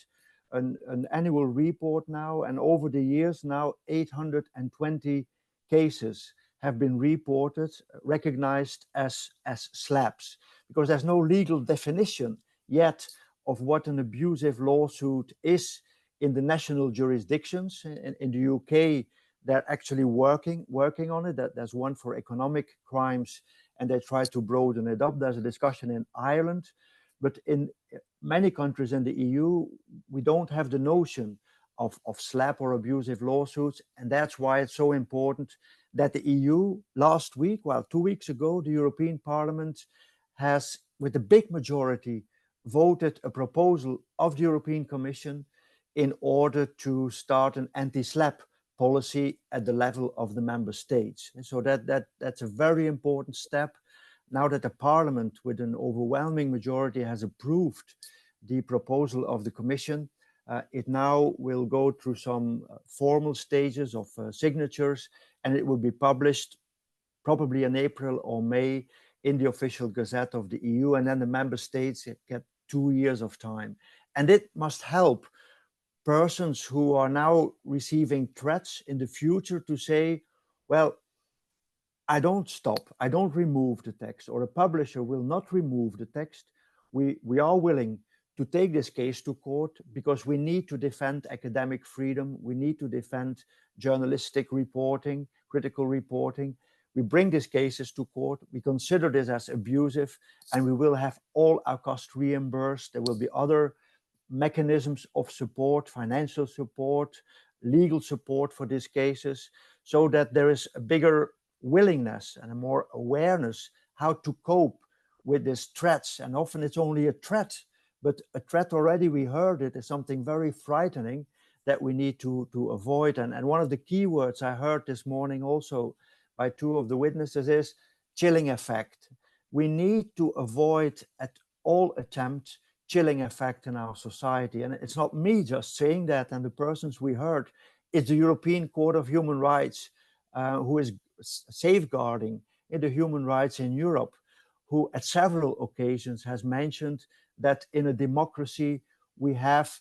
an annual report now, and over the years now 820 cases have been reported, recognized as SLAPs, because there's no legal definition yet of what an abusive lawsuit is in the national jurisdictions. In the UK, they're actually working on it. There's one for economic crimes, and they try to broaden it up. There's a discussion in Ireland, but in many countries in the EU, we don't have the notion of SLAP or abusive lawsuits, and that's why it's so important that the EU last week, well, 2 weeks ago, the European Parliament has, with a big majority, voted a proposal of the European Commission in order to start an anti-SLAP policy at the level of the member states. And so that's a very important step. Now that the Parliament, with an overwhelming majority, has approved the proposal of the Commission, it now will go through some formal stages of signatures, and it will be published probably in April or May in the official Gazette of the EU, and then the member states get 2 years of time. And it must help persons who are now receiving threats in the future to say, well, I don't stop, I don't remove the text, or a publisher will not remove the text. We are willing to take this case to court because we need to defend academic freedom. We need to defend journalistic reporting, critical reporting. We bring these cases to court. We consider this as abusive, and we will have all our costs reimbursed. There will be other mechanisms of support, financial support, legal support for these cases, so that there is a bigger willingness and a more awareness how to cope with these threats. And often it's only a threat, but a threat already, we heard it, is something very frightening that we need to avoid. And one of the key words I heard this morning also by two of the witnesses is chilling effect. We need to avoid at all attempt chilling effect in our society. And it's not me just saying that, and the persons we heard, it's the European Court of Human Rights who is safeguarding the human rights in Europe, who at several occasions has mentioned that in a democracy we have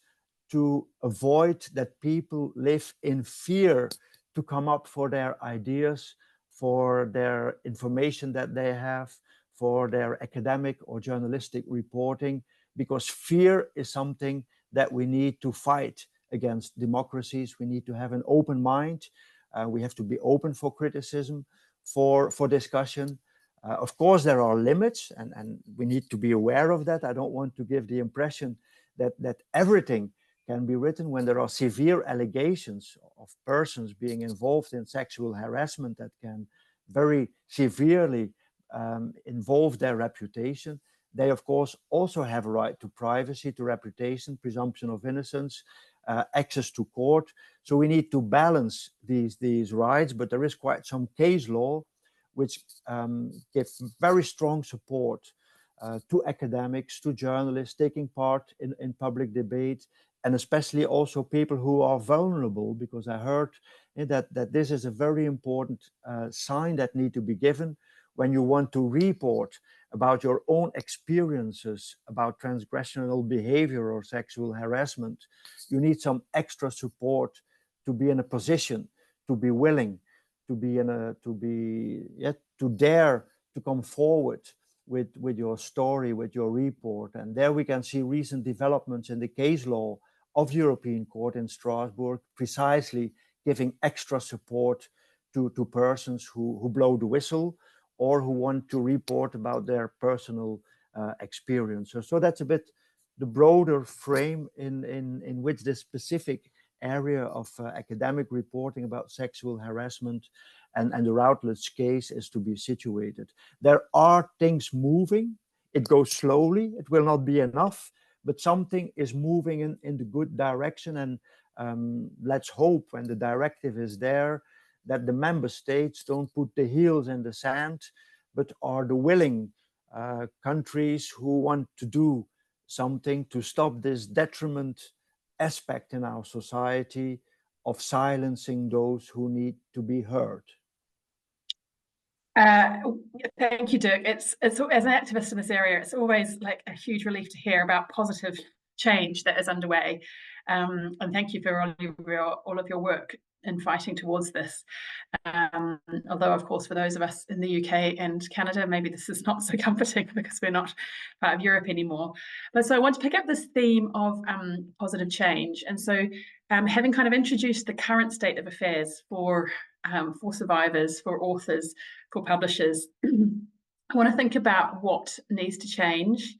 to avoid that people live in fear to come up for their ideas, for their information that they have, for their academic or journalistic reporting, because fear is something that we need to fight against democracies. We need to have an open mind. We have to be open for criticism, for discussion. Of course, there are limits, and we need to be aware of that. I don't want to give the impression that everything can be written. When there are severe allegations of persons being involved in sexual harassment that can very severely involve their reputation, they of course also have a right to privacy, to reputation, presumption of innocence, access to court. So we need to balance these rights, but there is quite some case law which gives very strong support to academics, to journalists taking part in public debate, and especially also people who are vulnerable, because I heard that this is a very important sign that need to be given when you want to report about your own experiences about transgressional behavior or sexual harassment. You need some extra support to be in a position, to be willing, to dare to come forward with your story, with your report. And there we can see recent developments in the case law of the European Court in Strasbourg, precisely giving extra support to persons who blow the whistle or who want to report about their personal experience. So that's a bit the broader frame in which this specific area of academic reporting about sexual harassment and the Routledge case is to be situated. There are things moving. It goes slowly. It will not be enough, but something is moving in the good direction. And let's hope when the directive is there that the member states don't put the heels in the sand, but are the willing countries who want to do something to stop this detriment aspect in our society of silencing those who need to be heard. Thank you, Dirk. It's as an activist in this area, it's always like a huge relief to hear about positive change that is underway. And thank you for all of your work in fighting towards this. Although, of course, for those of us in the UK and Canada, maybe this is not so comforting because we're not part of Europe anymore. But so I want to pick up this theme of positive change. And so having kind of introduced the current state of affairs for survivors, for authors, for publishers, I want to think about what needs to change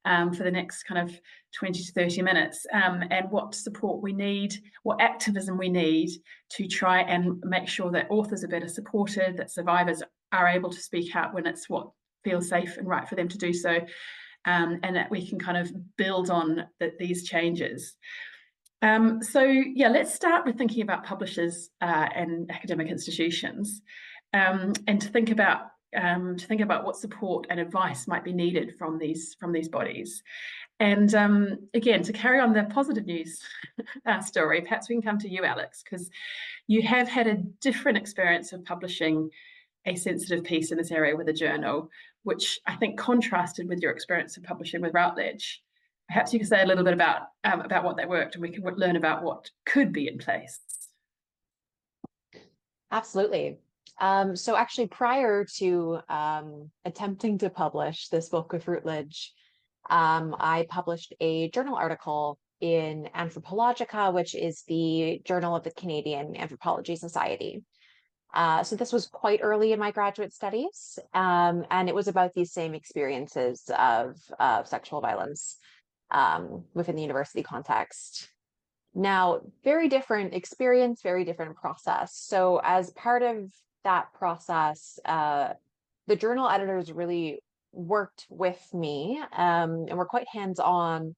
for the next kind of 20 to 30 minutes and what support we need, what activism we need to try and make sure that authors are better supported, that survivors are able to speak out when it's what feels safe and right for them to do so, and that we can kind of build on these changes. So yeah, let's start with thinking about publishers and academic institutions, and to think about what support and advice might be needed from these bodies. And again, to carry on the positive news story, perhaps we can come to you, Alex, because you have had a different experience of publishing a sensitive piece in this area with a journal, which I think contrasted with your experience of publishing with Routledge. Perhaps you could say a little bit about what that worked, and we can learn about what could be in place. Absolutely. So actually, prior to attempting to publish this book with Routledge, I published a journal article in Anthropologica, which is the journal of the Canadian Anthropology Society. So this was quite early in my graduate studies, and it was about these same experiences of sexual violence within the university context. Now, very different experience, very different process. So as part of that process, the journal editors really worked with me and were quite hands-on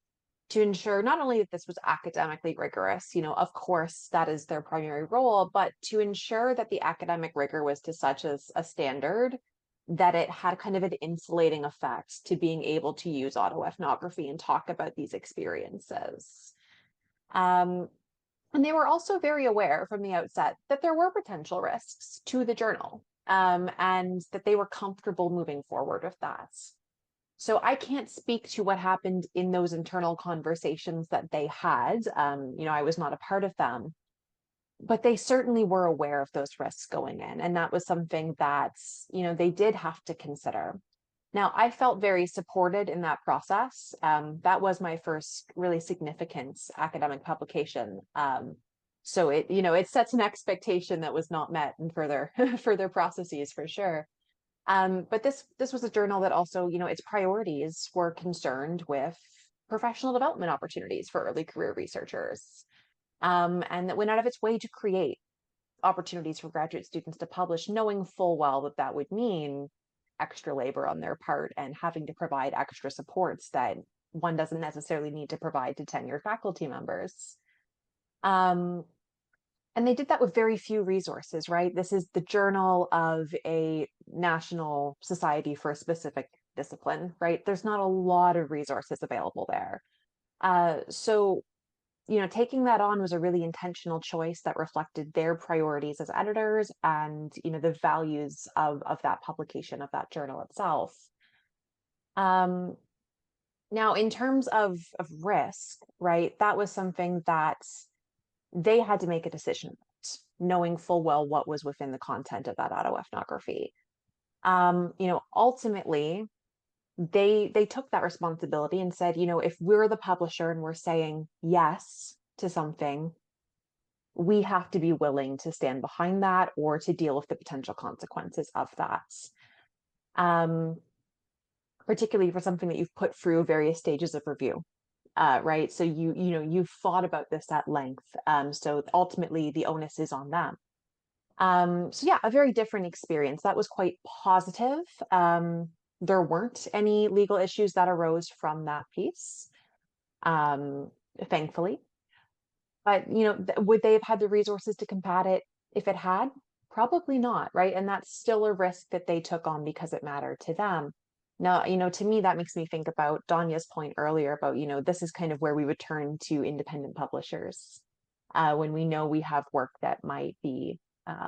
to ensure not only that this was academically rigorous, of course, that is their primary role, but to ensure that the academic rigor was to such a standard that it had kind of an insulating effect to being able to use autoethnography and talk about these experiences. And they were also very aware from the outset that there were potential risks to the journal, and that they were comfortable moving forward with that. So I can't speak to what happened in those internal conversations that they had. I was not a part of them, but they certainly were aware of those risks going in. And that was something that, they did have to consider. Now, I felt very supported in that process. That was my first really significant academic publication. So it, it sets an expectation that was not met in further processes for sure. But this was a journal that also, its priorities were concerned with professional development opportunities for early career researchers, and that went out of its way to create opportunities for graduate students to publish, knowing full well that that would mean extra labor on their part and having to provide extra supports that one doesn't necessarily need to provide to tenured faculty members. And they did that with very few resources, right? This is the journal of a national society for a specific discipline, right? There's not a lot of resources available there. So, taking that on was a really intentional choice that reflected their priorities as editors and, the values of that publication, of that journal itself. Now, in terms of risk, right, that was something that they had to make a decision about, knowing full well what was within the content of that autoethnography. Ultimately, they took that responsibility and said, if we're the publisher and we're saying yes to something, we have to be willing to stand behind that or to deal with the potential consequences of that. Particularly for something that you've put through various stages of review. Right. So you've thought about this at length. So ultimately the onus is on them. So yeah, a very different experience. That was quite positive. There weren't any legal issues that arose from that piece, thankfully. But, would they have had the resources to combat it if it had? Probably not, right? And that's still a risk that they took on because it mattered to them. Now, to me, that makes me think about Danya's point earlier about, this is kind of where we would turn to independent publishers when we know we have work that might be,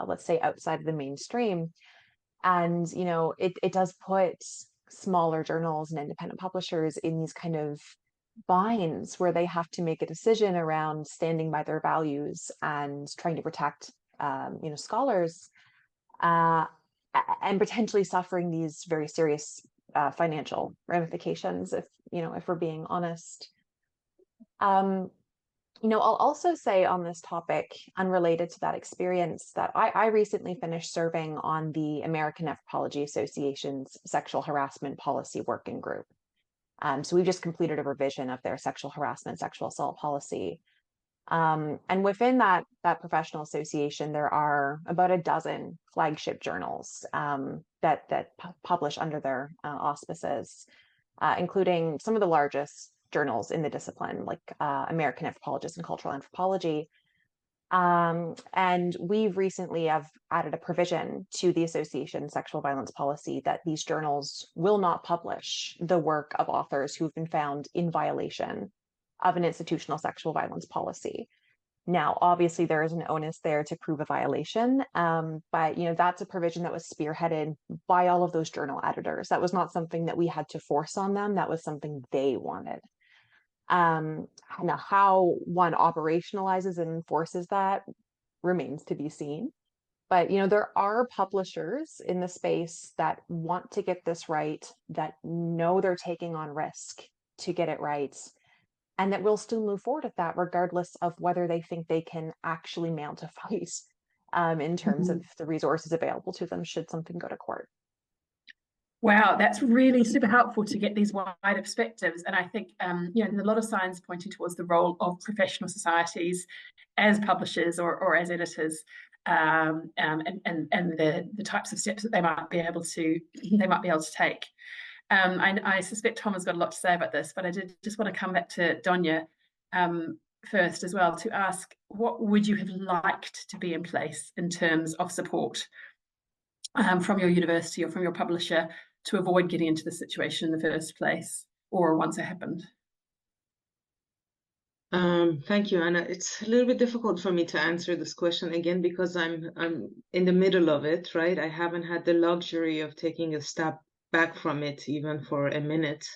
let's say, outside of the mainstream. And, it does put smaller journals and independent publishers in these kind of binds where they have to make a decision around standing by their values and trying to protect, scholars and potentially suffering these very serious financial ramifications, if we're being honest. I'll also say on this topic, unrelated to that experience, that I recently finished serving on the American Anthropology Association's Sexual Harassment Policy Working Group. So we've just completed a revision of their sexual harassment, sexual assault policy. And within that professional association, there are about a dozen flagship journals that publish under their auspices, including some of the largest journals in the discipline, like American Anthropologist and Cultural Anthropology. And we've recently have added a provision to the association's sexual violence policy that these journals will not publish the work of authors who've been found in violation of an institutional sexual violence policy. Now, obviously, there is an onus there to prove a violation, but that's a provision that was spearheaded by all of those journal editors. That was not something that we had to force on them. That was something they wanted. Now, how one operationalizes and enforces that remains to be seen. But there are publishers in the space that want to get this right, that know they're taking on risk to get it right, and that will still move forward with that, regardless of whether they think they can actually mount a fight in terms of the resources available to them should something go to court. Wow, that's really super helpful to get these wider perspectives. And I think, there's a lot of signs pointing towards the role of professional societies as publishers or as editors, and the types of steps that they might be able to take. I suspect Tom has got a lot to say about this, but I did just want to come back to Donya first as well to ask, what would you have liked to be in place in terms of support from your university or from your publisher to avoid getting into the situation in the first place, or once it happened? Thank you, Anna. It's a little bit difficult for me to answer this question again because I'm in the middle of it, right? I haven't had the luxury of taking a step back from it even for a minute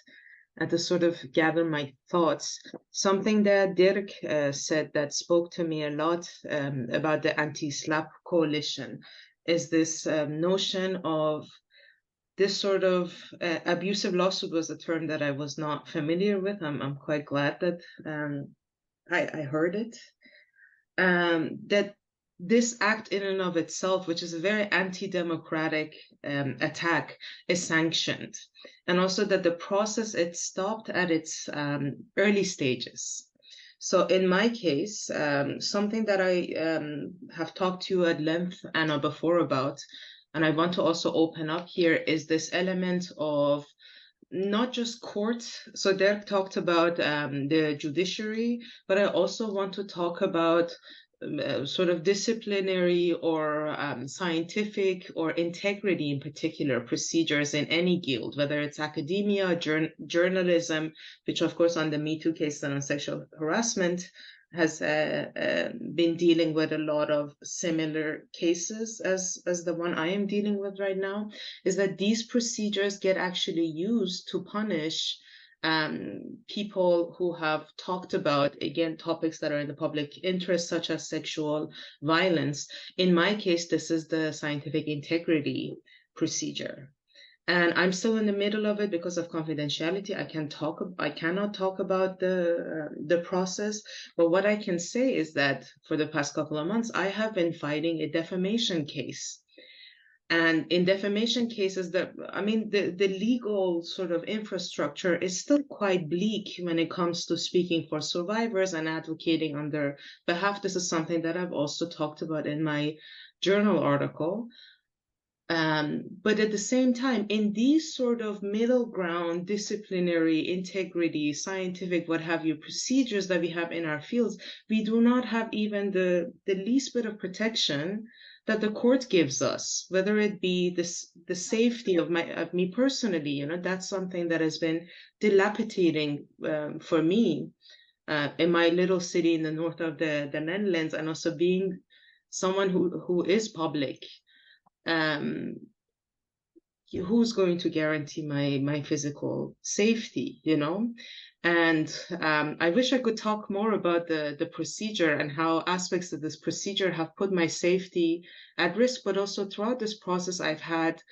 and to sort of gather my thoughts. Something that Dirk said that spoke to me a lot about the anti-SLAPP coalition is this notion of this sort of abusive lawsuit was a term that I was not familiar with. I'm quite glad that I heard it. That this act in and of itself, which is a very anti-democratic attack, is sanctioned. And also that the process, it stopped at its early stages. So in my case, something that I have talked to you at length, Anna, before about, and I want to also open up here, is this element of not just courts. So Dirk talked about the judiciary, but I also want to talk about sort of disciplinary or scientific or integrity in particular procedures in any guild, whether it's academia, journalism, which of course on the Me Too case and on sexual harassment has been dealing with a lot of similar cases as the one I am dealing with right now, is that these procedures get actually used to punish people who have talked about, again, topics that are in the public interest, such as sexual violence. In my case, this is the scientific integrity procedure. And I'm still in the middle of it because of confidentiality. I cannot talk about the process. But what I can say is that for the past couple of months, I have been fighting a defamation case. And in defamation cases, the legal sort of infrastructure is still quite bleak when it comes to speaking for survivors and advocating on their behalf. This is something that I've also talked about in my journal article. But at the same time, in these sort of middle ground, disciplinary, integrity, scientific, what have you, procedures that we have in our fields, we do not have even the least bit of protection that the court gives us, whether it be the safety of me personally. You know, that's something that has been dilapidating for me in my little city in the north of the Netherlands, and also being someone who is public. Who's going to guarantee my physical safety, you know? And I wish I could talk more about the procedure and how aspects of this procedure have put my safety at risk, but also throughout this process, I've had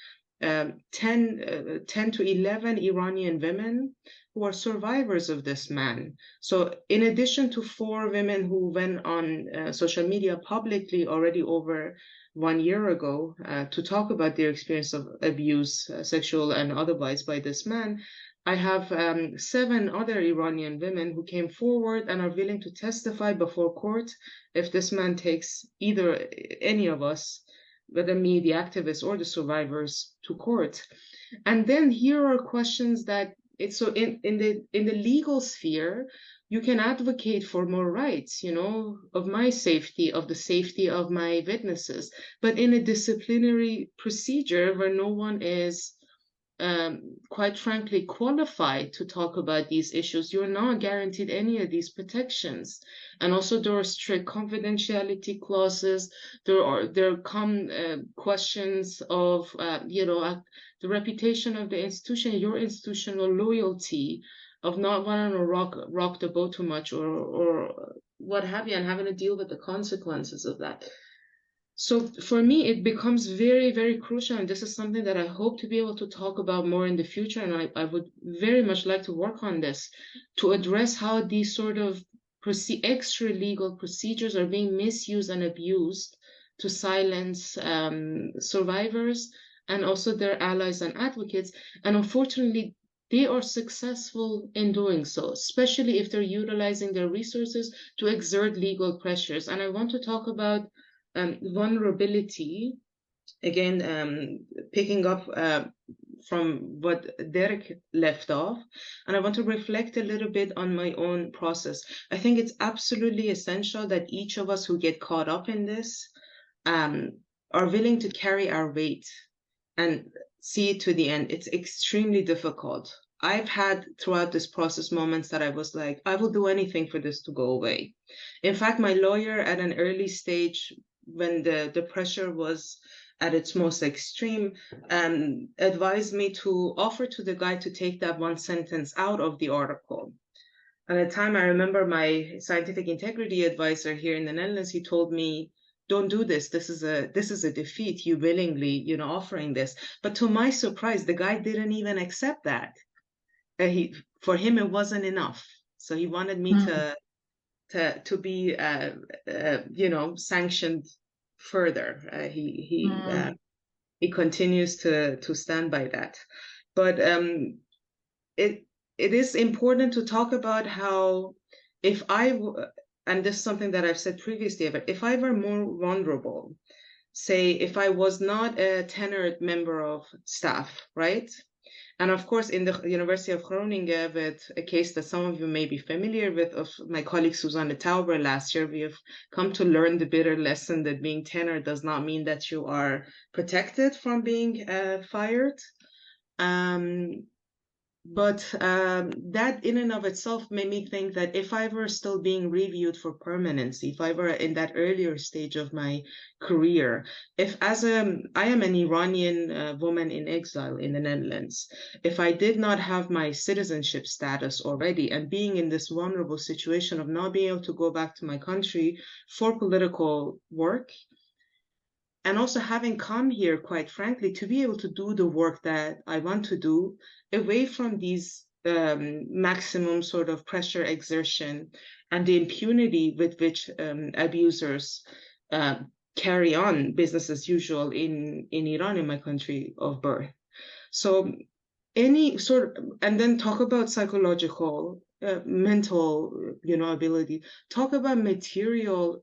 10 to 11 Iranian women who are survivors of this man. So in addition to 4 women who went on social media publicly already over 1 year ago to talk about their experience of abuse, sexual and otherwise, by this man, I have 7 other Iranian women who came forward and are willing to testify before court if this man takes any of us, whether me, the activists, or the survivors, to court. And then here are questions that it's so in the legal sphere, you can advocate for more rights, you know, of my safety, of the safety of my witnesses. But in a disciplinary procedure where no one is quite frankly qualified to talk about these issues, you're not guaranteed any of these protections. And also there are strict confidentiality clauses. There come questions of the reputation of the institution, your institutional loyalty, of not wanting to rock the boat too much or what have you, and having to deal with the consequences of that. So for me, it becomes very, very crucial, and this is something that I hope to be able to talk about more in the future, and I would very much like to work on this, to address how these sort of extra-legal procedures are being misused and abused to silence survivors and also their allies and advocates. And unfortunately, they are successful in doing so, especially if they're utilizing their resources to exert legal pressures. And I want to talk about vulnerability, again, picking up from what Derek left off, and I want to reflect a little bit on my own process. I think it's absolutely essential that each of us who get caught up in this are willing to carry our weight and see it to the end. It's extremely difficult. I've had throughout this process moments that I was like, I will do anything for this to go away. In fact, my lawyer at an early stage, when the pressure was at its most extreme, advised me to offer to the guy to take that one sentence out of the article. At the time, I remember my scientific integrity advisor here in the Netherlands, he told me, don't do this. This is a defeat. You willingly, you know, offering this. But to my surprise, the guy didn't even accept that. For him, it wasn't enough. So he wanted me to be, you know, sanctioned further. He continues to stand by that. But it is important to talk about how, if and this is something that I've said previously, but if I were more vulnerable, say if I was not a tenured member of staff, right? And of course, in the University of Groningen, with a case that some of you may be familiar with, of my colleague Susanne Tauber last year, we have come to learn the bitter lesson that being tenor does not mean that you are protected from being fired. But that in and of itself made me think that if I were still being reviewed for permanency, if I were in that earlier stage of my career, if I am an Iranian woman in exile in the Netherlands, if I did not have my citizenship status already and being in this vulnerable situation of not being able to go back to my country for political work, and also having come here, quite frankly, to be able to do the work that I want to do away from these maximum sort of pressure exertion and the impunity with which abusers carry on business as usual in Iran, in my country of birth. So any sort of, and then talk about psychological, mental, you know, ability, talk about material,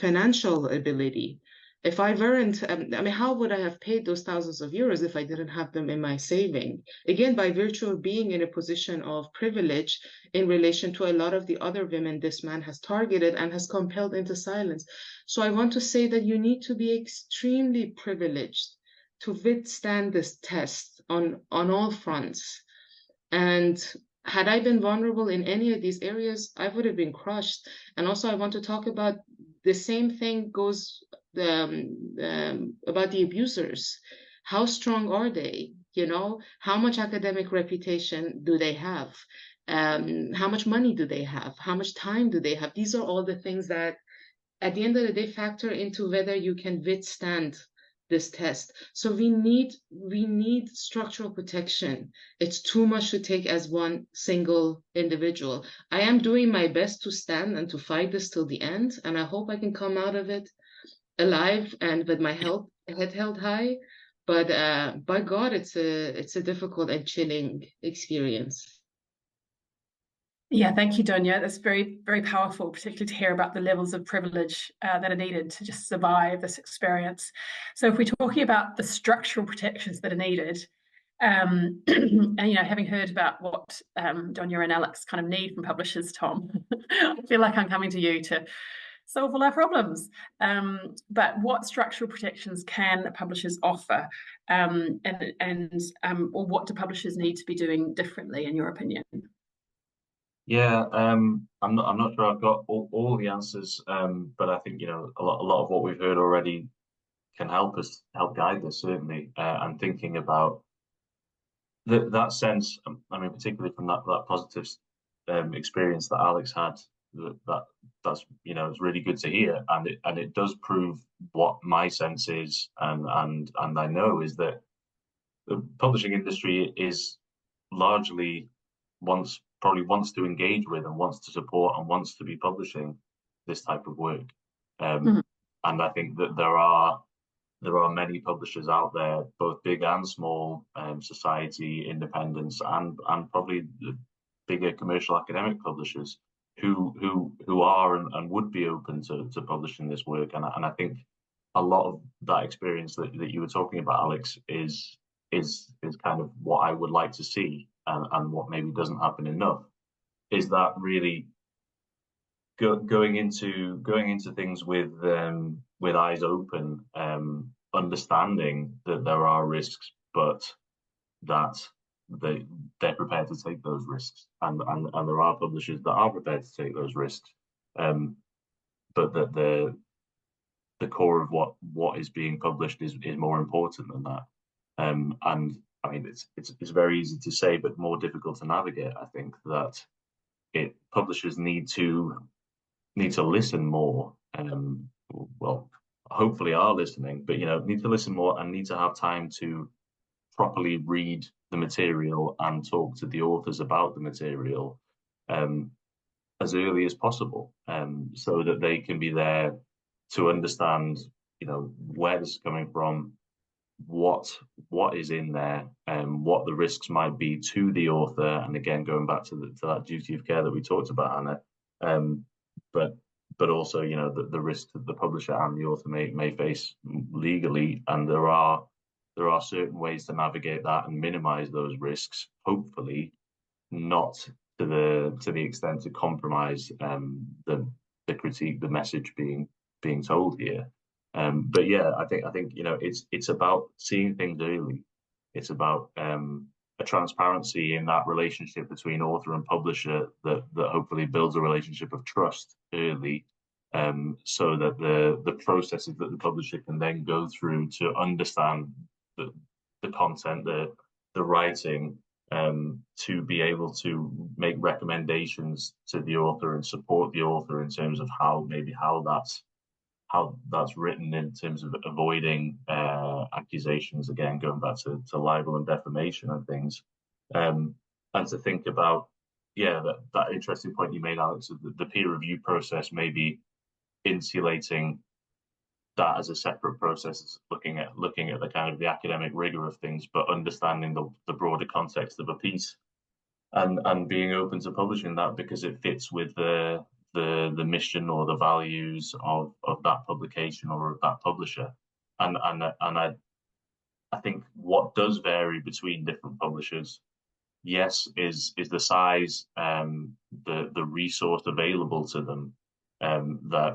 financial ability. If I weren't, I mean, how would I have paid those thousands of euros if I didn't have them in my saving? Again, by virtue of being in a position of privilege in relation to a lot of the other women this man has targeted and has compelled into silence. So I want to say that you need to be extremely privileged to withstand this test on all fronts. And had I been vulnerable in any of these areas, I would have been crushed. And also I want to talk about the same thing goes about the abusers. How strong are they? You know, how much academic reputation do they have? How much money do they have? How much time do they have? These are all the things that at the end of the day factor into whether you can withstand this test. So we need structural protection. It's too much to take as one single individual. I am doing my best to stand and to fight this till the end, and I hope I can come out of it alive and with my head held high. But by God, it's a difficult and chilling experience. Yeah, thank you, Donia. That's very, very powerful, particularly to hear about the levels of privilege that are needed to just survive this experience. So if we're talking about the structural protections that are needed, and you know, having heard about what Donia and Alex kind of need from publishers, Tom, I feel like I'm coming to you to solve all our problems. But what structural protections can publishers offer, or what do publishers need to be doing differently, in your opinion? Yeah, I'm not sure I've got all the answers, but I think, you know, a lot of what we've heard already can help guide us, certainly. And thinking about that sense, I mean, particularly from that positive experience that Alex had, that's, you know, it's really good to hear, and it does prove what my sense is, and I know is that the publishing industry is largely probably wants to engage with and wants to support and wants to be publishing this type of work. And I think that there are many publishers out there, both big and small, society, independents, and probably the bigger commercial academic publishers who are and would be open to publishing this work. And I think a lot of that experience that you were talking about, Alex, is kind of what I would like to see, and what maybe doesn't happen enough, is that really going into things with eyes open, understanding that there are risks, but that they're prepared to take those risks, and there are publishers that are prepared to take those risks, but that the core of what is being published is more important than that. And I mean, it's very easy to say, but more difficult to navigate. I think that publishers need to listen more. Well, hopefully are listening, but need to listen more and need to have time to properly read the material and talk to the authors about the material as early as possible, so that they can be there to understand, where this is coming from, what is in there, and what the risks might be to the author. And again, going back to that duty of care that we talked about, Anna, but also, the risk that the publisher and the author may face legally, and there are certain ways to navigate that and minimize those risks, hopefully not to the extent to compromise the critique, the message being told here. But yeah, I think it's about seeing things early. It's about a transparency in that relationship between author and publisher that hopefully builds a relationship of trust early, so that the processes that the publisher can then go through to understand the content, the writing, to be able to make recommendations to the author and support the author in terms of how that's written, in terms of avoiding accusations, again going back to libel and defamation and things, and to think about that interesting point you made, Alex, of the peer review process, maybe insulating that as a separate process, looking at the kind of the academic rigor of things, but understanding the broader context of a piece, and being open to publishing that because it fits with the mission or the values of that publication or of that publisher. And I think what does vary between different publishers, yes, is the size, the resource available to them. A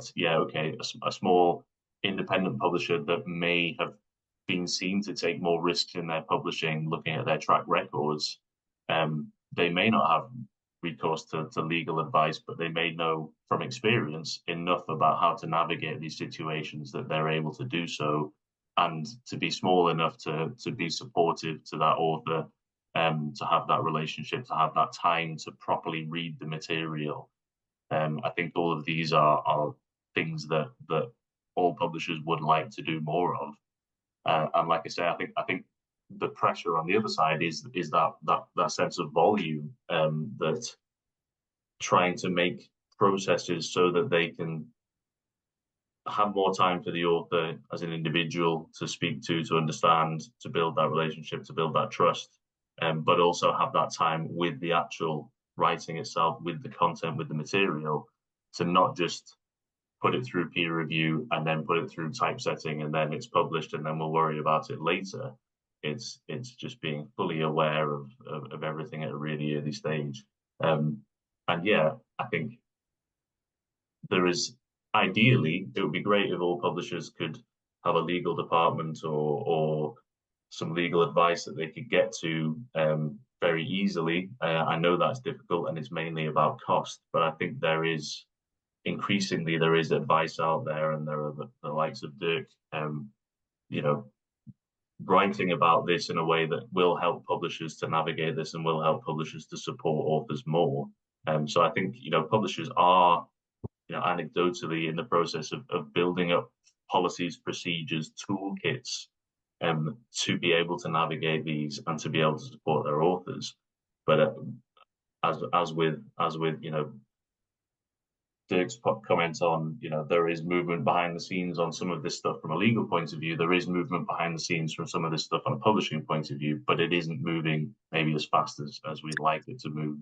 small independent publisher that may have been seen to take more risks in their publishing, looking at their track records, they may not have recourse to legal advice, but they may know from experience enough about how to navigate these situations that they're able to do so, and to be small enough to be supportive to that author, to have that relationship, to have that time to properly read the material. I think all of these are things that all publishers would like to do more of. And like I say, I think the pressure on the other side is that sense of volume, that trying to make processes so that they can have more time for the author as an individual to speak to understand, to build that relationship, to build that trust, but also have that time with the actual writing itself, with the content, with the material, to not just put it through peer review and then put it through typesetting and then it's published and then we'll worry about it later. It's just being fully aware of everything at a really early stage. And yeah, I think ideally, it would be great if all publishers could have a legal department or some legal advice that they could get to very easily. I know that's difficult and it's mainly about cost, but I think increasingly there is advice out there, and there are the likes of Dirk, writing about this in a way that will help publishers to navigate this and will help publishers to support authors more. So I think, publishers are, anecdotally in the process of building up policies, procedures, toolkits, to be able to navigate these and to be able to support their authors. But as with Dirk's comment on, there is movement behind the scenes on some of this stuff from a legal point of view. There is movement behind the scenes from some of this stuff on a publishing point of view, but it isn't moving maybe as fast as we'd like it to move.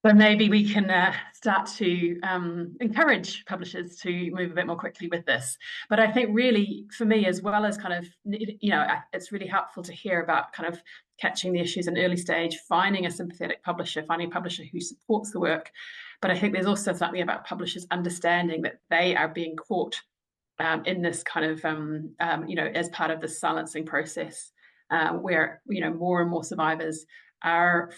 So maybe we can start to encourage publishers to move a bit more quickly with this. But I think really, for me, as well as kind of, it's really helpful to hear about kind of catching the issues in early stage, finding a sympathetic publisher, finding a publisher who supports the work. But I think there's also something about publishers understanding that they are being caught in this kind of, as part of the silencing process, where, more and more survivors are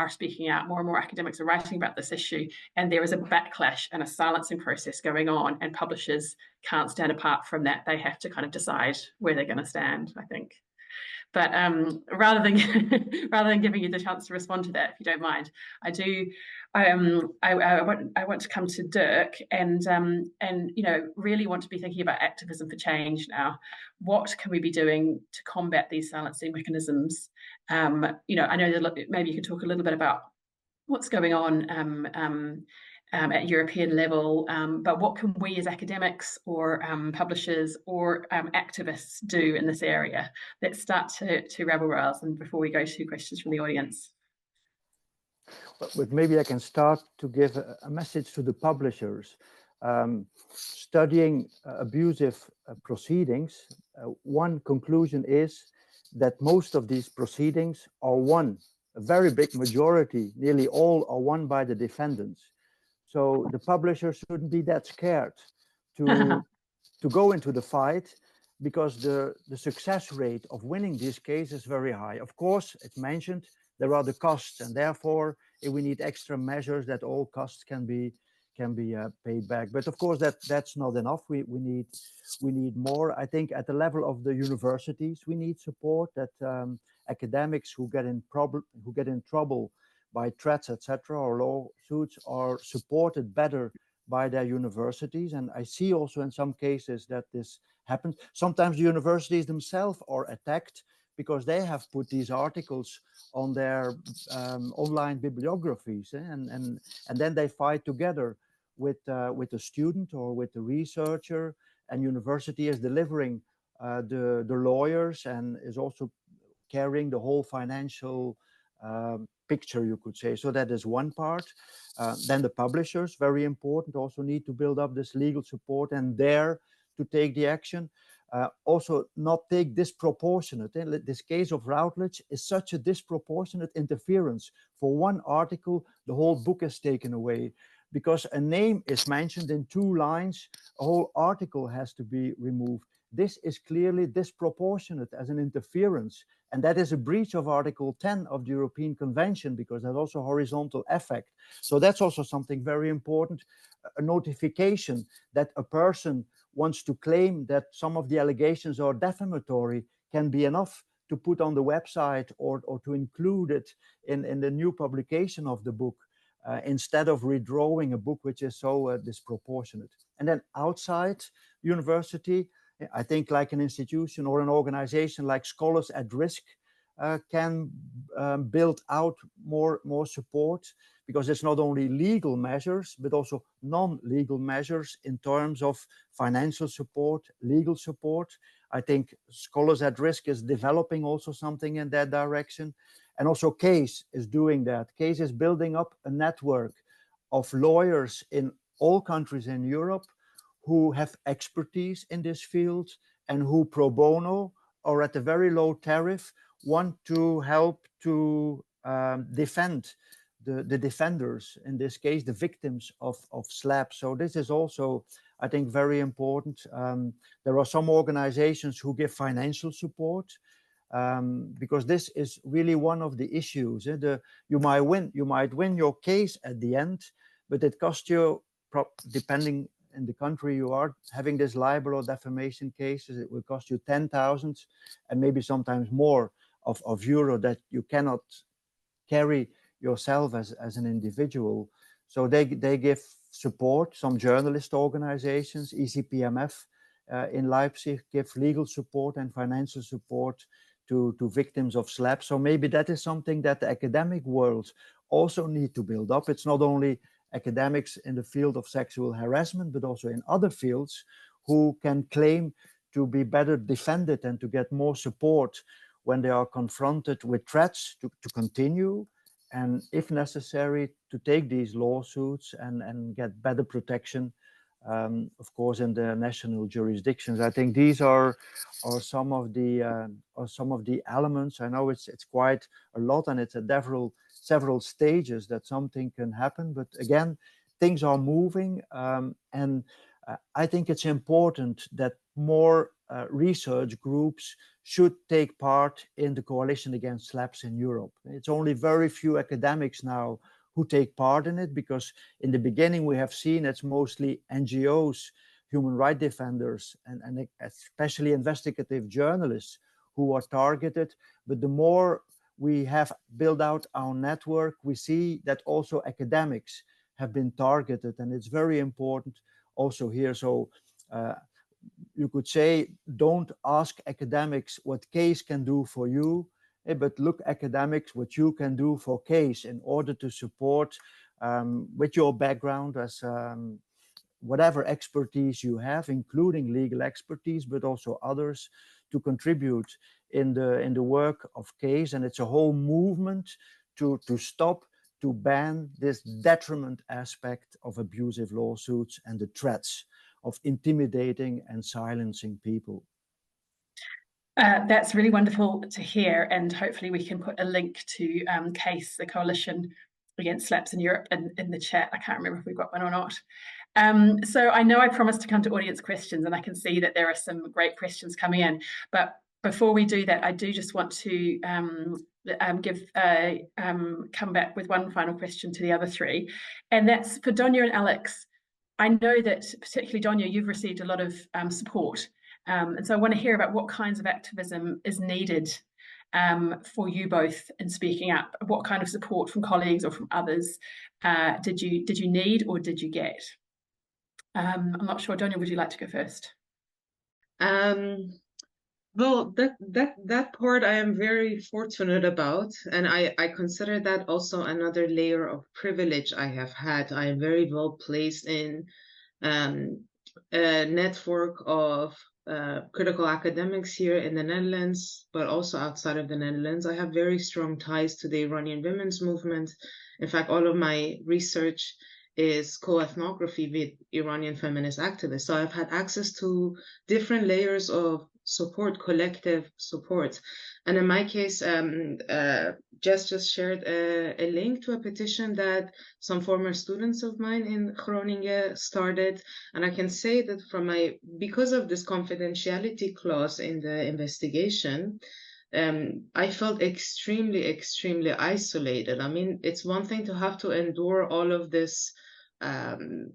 speaking out, more and more academics are writing about this issue, and there is a backlash and a silencing process going on, and publishers can't stand apart from that. They have to kind of decide where they're going to stand, I think. But rather than rather than giving you the chance to respond to that, if you don't mind, I want to come to Dirk and really want to be thinking about activism for change now. What can we be doing to combat these silencing mechanisms? I know that maybe you could talk a little bit about what's going on at European level, but what can we as academics or publishers or activists do in this area? Let's start to rabble-rouse, and before we go to questions from the audience. But maybe I can start to give a message to the publishers. Studying abusive proceedings, one conclusion is that most of these proceedings are won. A very big majority, nearly all, are won by the defendants. So the publishers shouldn't be that scared to go into the fight, because the success rate of winning these cases is very high. Of course, it's mentioned there are the costs, and therefore we need extra measures that all costs can be paid back. But of course, that's not enough. We need more. I think at the level of the universities, we need support, that academics who get in trouble by threats, etc., or lawsuits, are supported better by their universities. And I see also in some cases that this happens. Sometimes the universities themselves are attacked because they have put these articles on their online bibliographies, and then they fight together with the student or with the researcher, and university is delivering the lawyers and is also carrying the whole financial picture, you could say. So that is one part. Then the publishers, very important, also need to build up this legal support and dare to take the action. Also not take disproportionate. This case of Routledge is such a disproportionate interference. For one article, the whole book is taken away. Because a name is mentioned in 2 lines, a whole article has to be removed. This is clearly disproportionate as an interference. And that is a breach of Article 10 of the European Convention, because there's also horizontal effect. So that's also something very important. A notification that a person wants to claim that some of the allegations are defamatory can be enough to put on the website or to include it in the new publication of the book, instead of redrawing a book which is so disproportionate. And then outside university, I think like an institution or an organization like Scholars at Risk can build out more support, because it's not only legal measures, but also non-legal measures in terms of financial support, legal support. I think Scholars at Risk is developing also something in that direction. And also CASE is doing that. CASE is building up a network of lawyers in all countries in Europe who have expertise in this field and who pro bono or at a very low tariff want to help to defend the defenders, in this case, the victims of SLAPP. So this is also, I think, very important. There are some organizations who give financial support, because this is really one of the issues. You might win your case at the end, but it costs you, depending in the country you are having this libel or defamation cases, it will cost you 10,000 and maybe sometimes more of euro that you cannot carry yourself as an individual. So they give support. Some journalist organizations, ECPMF in Leipzig, give legal support and financial support to victims of SLAPP. So maybe that is something that the academic world also need to build up. It's not only academics in the field of sexual harassment, but also in other fields who can claim to be better defended and to get more support when they are confronted with threats to continue, and if necessary, to take these lawsuits and get better protection, of course, in the national jurisdictions. I think these are some of the elements. I know it's quite a lot, and it's at several stages that something can happen. But again, things are moving, and I think it's important that more research groups should take part in the coalition against SLAPPs in Europe. It's only very few academics now who take part in it, because in the beginning we have seen it's mostly NGOs, human rights defenders, and especially investigative journalists who are targeted. But the more we have built out our network, we see that also academics have been targeted, and it's very important also here. So you could say, don't ask academics what CASE can do for you, but look academics what you can do for CASE in order to support with your background as whatever expertise you have, including legal expertise, but also others, to contribute in the work of CASE. And it's a whole movement to stop, to ban this detriment aspect of abusive lawsuits and the threats of intimidating and silencing people. That's really wonderful to hear, and hopefully we can put a link to CASE, the Coalition Against Slaps in Europe, in the chat. I can't remember if we've got one or not. So I know I promised to come to audience questions, and I can see that there are some great questions coming in. But before we do that, I do just want to come back with one final question to the other three, and that's for Donia and Alex. I know that particularly Donia, you've received a lot of support, and so I want to hear about what kinds of activism is needed for you both in speaking up. What kind of support from colleagues or from others did you need or did you get? I'm not sure. Donia, would you like to go first? Well, that part I am very fortunate about, and I consider that also another layer of privilege I have had. I am very well placed in a network of critical academics here in the Netherlands, but also outside of the Netherlands. I have very strong ties to the Iranian women's movement. In fact, all of my research is co-ethnography with Iranian feminist activists. So I've had access to different layers of support, collective support. And in my case, Jess just shared a link to a petition that some former students of mine in Groningen started. And I can say that because of this confidentiality clause in the investigation, I felt extremely, extremely isolated. I mean, it's one thing to have to endure all of this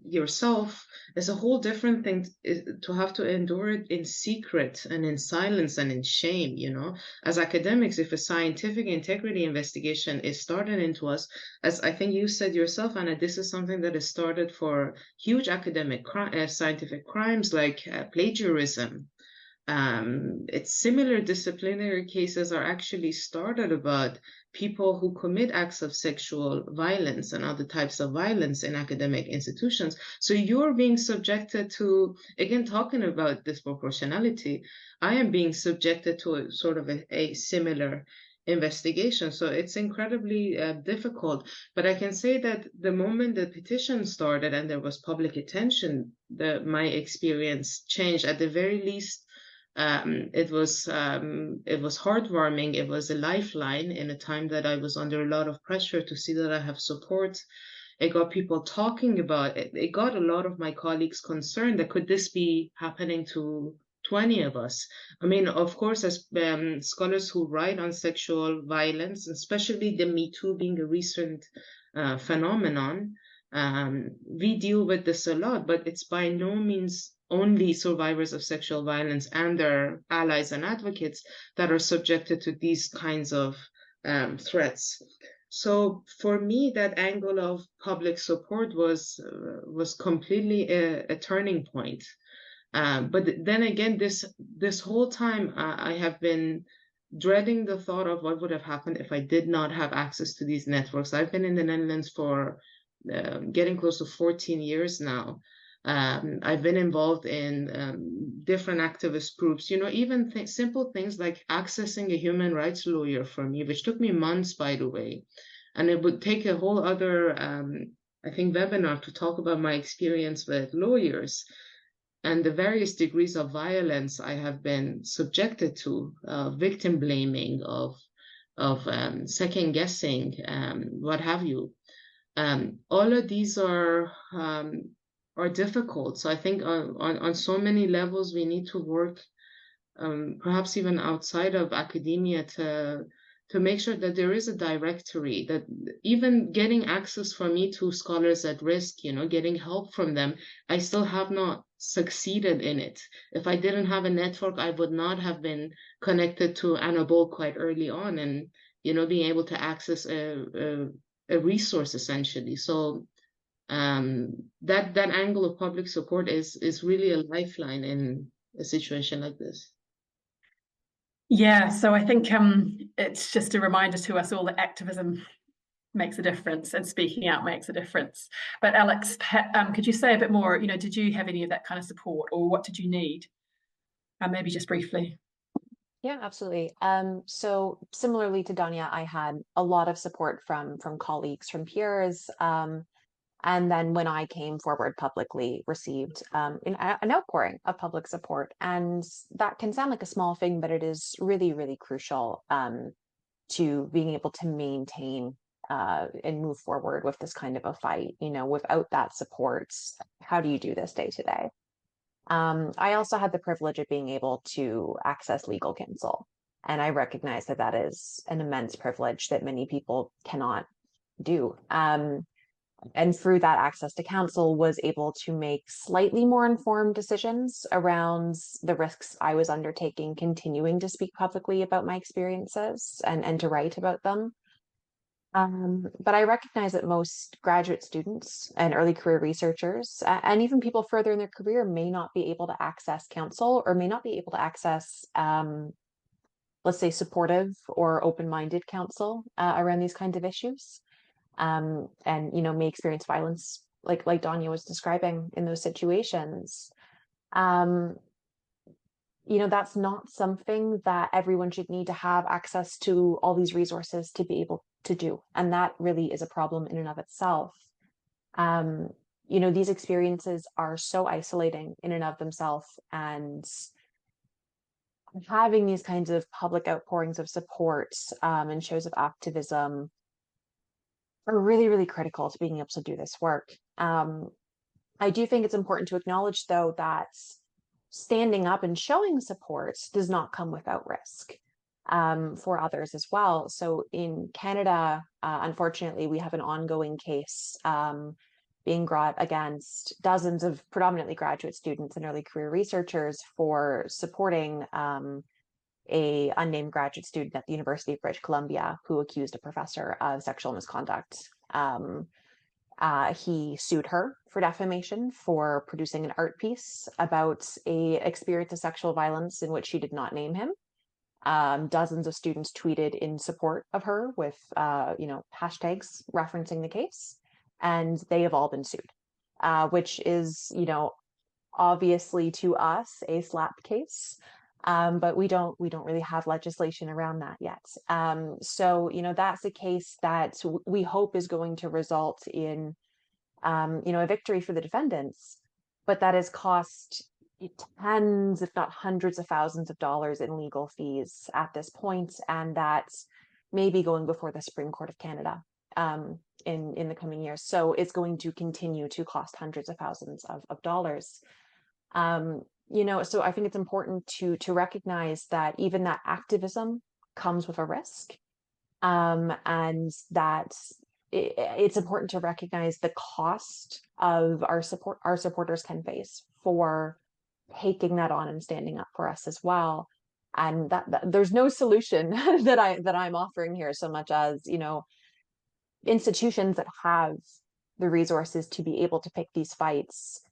yourself. It's a whole different thing to have to endure it in secret and in silence and in shame, you know. As academics, if a scientific integrity investigation is started into us, as I think you said yourself, Anna, this is something that is started for huge academic scientific crimes like plagiarism. It's similar disciplinary cases are actually started about people who commit acts of sexual violence and other types of violence in academic institutions. So you're being subjected to, again, talking about disproportionality, I am being subjected to a sort of a similar investigation. So it's incredibly difficult. But I can say that the moment the petition started and there was public attention, my experience changed. At the very least, it was heartwarming. It was a lifeline in a time that I was under a lot of pressure to see that I have support. It got people talking about it. It got a lot of my colleagues concerned that could this be happening to 20 of us? I mean, of course, as scholars who write on sexual violence, especially the Me Too being a recent phenomenon, we deal with this a lot, but it's by no means only survivors of sexual violence and their allies and advocates that are subjected to these kinds of threats. So for me, that angle of public support was completely a turning point. But then again, this whole time I have been dreading the thought of what would have happened if I did not have access to these networks. I've been in the Netherlands for getting close to 14 years now. I've been involved in different activist groups, you know, even simple things like accessing a human rights lawyer for me, which took me months, by the way. And it would take a whole other, I think, webinar to talk about my experience with lawyers and the various degrees of violence I have been subjected to, victim blaming, of second guessing, what have you. All of these are difficult. So I think on so many levels we need to work, perhaps even outside of academia, to to make sure that there is a directory, that even getting access for me to scholars at risk, you know, getting help from them, I still have not succeeded in it. If I didn't have a network, I would not have been connected to Anna Boll quite early on, and, you know, being able to access a resource essentially. So that angle of public support is really a lifeline in a situation like this. Yeah, so I think it's just a reminder to us all that activism makes a difference and speaking out makes a difference. But Alex, could you say a bit more, you know, did you have any of that kind of support, or what did you need? Maybe just briefly. Yeah, absolutely. So similarly to Danya, I had a lot of support from colleagues, from peers, and then when I came forward publicly, received an outpouring of public support. And that can sound like a small thing, but it is really, really crucial to being able to maintain and move forward with this kind of a fight. You know, without that support, how do you do this day to day? I also had the privilege of being able to access legal counsel. And I recognize that that is an immense privilege that many people cannot do. And through that access to counsel, was able to make slightly more informed decisions around the risks I was undertaking, continuing to speak publicly about my experiences and to write about them. But I recognize that most graduate students and early career researchers, and even people further in their career, may not be able to access counsel, or may not be able to access, let's say, supportive or open-minded counsel around these kinds of issues. And, you know, may experience violence like Danya was describing in those situations. You know, that's not something that everyone should need to have access to all these resources to be able to do. And that really is a problem in and of itself. You know, these experiences are so isolating in and of themselves, and having these kinds of public outpourings of support and shows of activism are really, really critical to being able to do this work. I do think it's important to acknowledge, though, that standing up and showing support does not come without risk for others as well. So in Canada, unfortunately, we have an ongoing case being brought against dozens of predominantly graduate students and early career researchers for supporting a unnamed graduate student at the University of British Columbia who accused a professor of sexual misconduct. He sued her for defamation for producing an art piece about a experience of sexual violence in which she did not name him. Dozens of students tweeted in support of her with, you know, hashtags referencing the case, and they have all been sued, which is, you know, obviously to us a slap case. But we don't really have legislation around that yet. So, you know, that's a case that we hope is going to result in, you know, a victory for the defendants, but that has cost tens, if not hundreds of thousands of dollars in legal fees at this point, and that may be going before the Supreme Court of Canada in the coming years. So it's going to continue to cost hundreds of thousands of dollars. You know, so I think it's important to recognize that even that activism comes with a risk, and that it's important to recognize the cost of our supporters can face for taking that on and standing up for us as well. And that there's no solution that I'm offering here, so much as, you know, institutions that have the resources to be able to pick these fights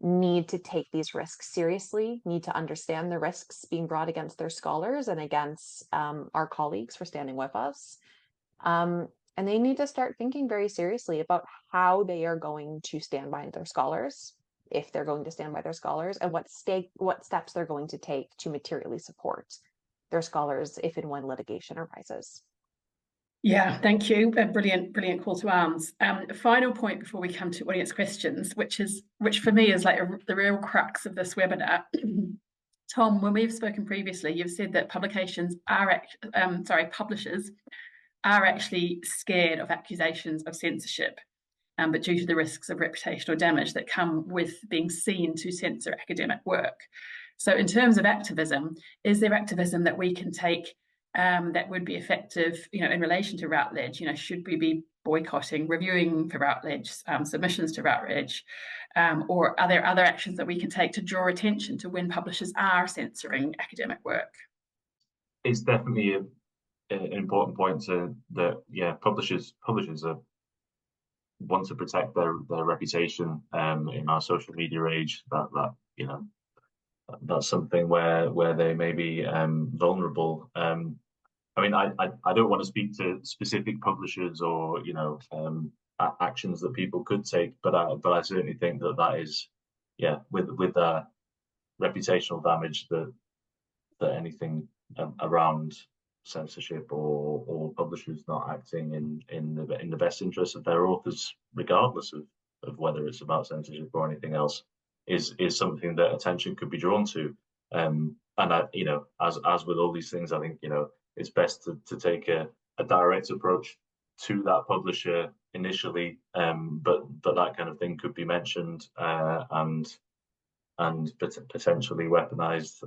need to take these risks seriously, need to understand the risks being brought against their scholars and against our colleagues for standing with us. And they need to start thinking very seriously about how they are going to stand by their scholars, if they're going to stand by their scholars, and what steps they're going to take to materially support their scholars if and when litigation arises. Yeah, thank you. A brilliant call to arms. A final point before we come to audience questions, which for me is like the real crux of this webinar. Tom, when we've spoken previously, you've said that publishers are actually scared of accusations of censorship, but due to the risks of reputational damage that come with being seen to censor academic work. So in terms of activism, is there activism that we can take that would be effective, in relation to Routledge. Should we be boycotting, reviewing for Routledge, submissions to Routledge, or are there other actions that we can take to draw attention to when publishers are censoring academic work? It's definitely an important point that publishers want to protect their reputation in our social media age. That's something where they may be vulnerable. I mean, I don't want to speak to specific publishers or actions that people could take, but I certainly think that is with the reputational damage that anything around censorship or publishers not acting in the best interest of their authors, regardless of whether it's about censorship or anything else, is something that attention could be drawn to. And as with all these things, I think it's best to take a direct approach to that publisher initially, but that kind of thing could be mentioned and potentially weaponized.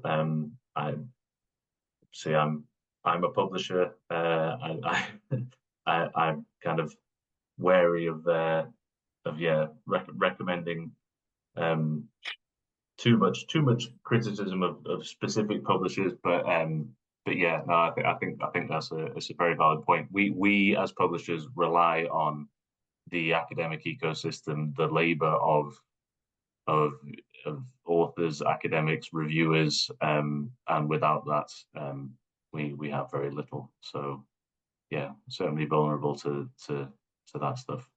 I'm a publisher. I'm kind of wary of recommending too much criticism of specific publishers, but yeah, no, I think that's a very valid point. We as publishers rely on the academic ecosystem, the labor of authors, academics, reviewers, and without that, we have very little. So yeah, certainly vulnerable to that stuff.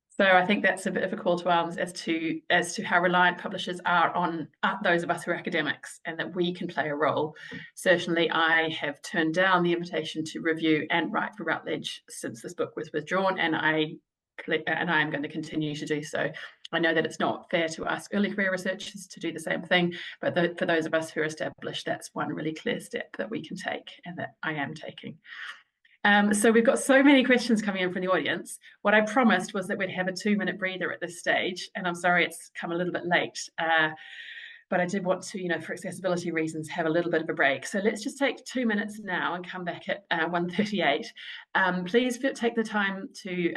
So I think that's a bit of a call to arms as to how reliant publishers are on those of us who are academics, and that we can play a role. Certainly, I have turned down the invitation to review and write for Routledge since this book was withdrawn, and I am going to continue to do so. I know that it's not fair to ask early career researchers to do the same thing, but for those of us who are established, that's one really clear step that we can take, and that I am taking. So we've got so many questions coming in from the audience. What I promised was that we'd have a 2-minute breather at this stage, and I'm sorry it's come a little bit late, but I did want to, for accessibility reasons, have a little bit of a break. So let's just take 2 minutes now and come back at 1:38. Please take the time to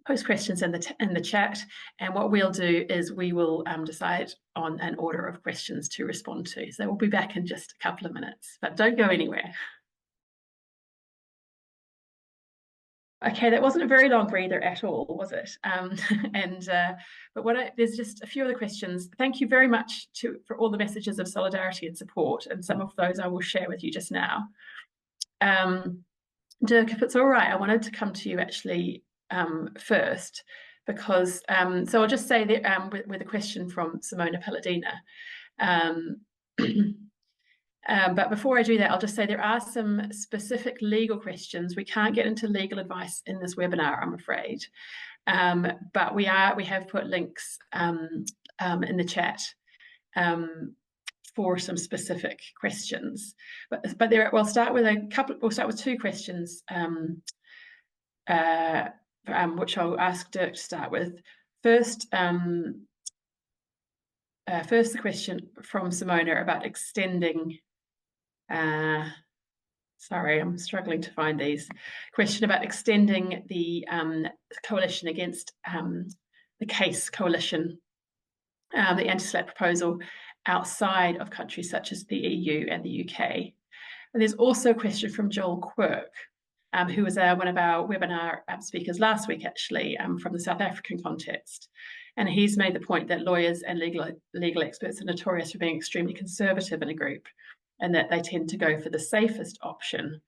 post questions in the chat, and what we'll do is we will decide on an order of questions to respond to. So we'll be back in just a couple of minutes, but don't go anywhere. Okay, that wasn't a very long breather at all, was it? But there's just a few other questions. Thank you very much for all the messages of solidarity and support, and some of those I will share with you just now. Dirk, if it's all right, I wanted to come to you actually first, because so I'll just say that with a question from Simona Palladina. But before I do that, I'll just say there are some specific legal questions. We can't get into legal advice in this webinar, I'm afraid. But we have put links in the chat for some specific questions. But we'll start with 2 questions, which I'll ask Dirk to start with. First, the question from Simona about extending. Sorry, I'm struggling to find these. Question about extending the coalition against the case coalition, the anti-SLAPP proposal, outside of countries such as the EU and the UK. And there's also a question from Joel Quirk, who was one of our webinar speakers last week, actually, from the South African context. And he's made the point that lawyers and legal experts are notorious for being extremely conservative in a group, and that they tend to go for the safest option.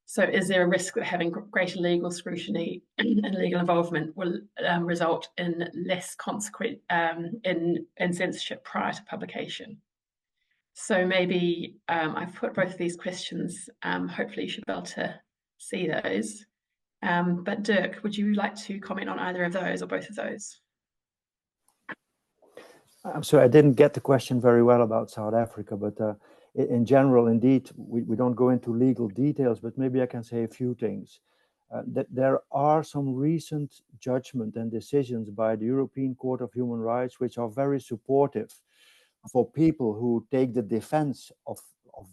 So is there a risk that having greater legal scrutiny and legal involvement will result in less consequent in censorship prior to publication? So maybe I've put both of these questions. Hopefully you should be able to see those. But Dirk, would you like to comment on either of those or both of those? I'm sorry, I didn't get the question very well about South Africa, but in general, indeed, we don't go into legal details, but maybe I can say a few things. That there are some recent judgment and decisions by the European Court of Human Rights which are very supportive for people who take the defense of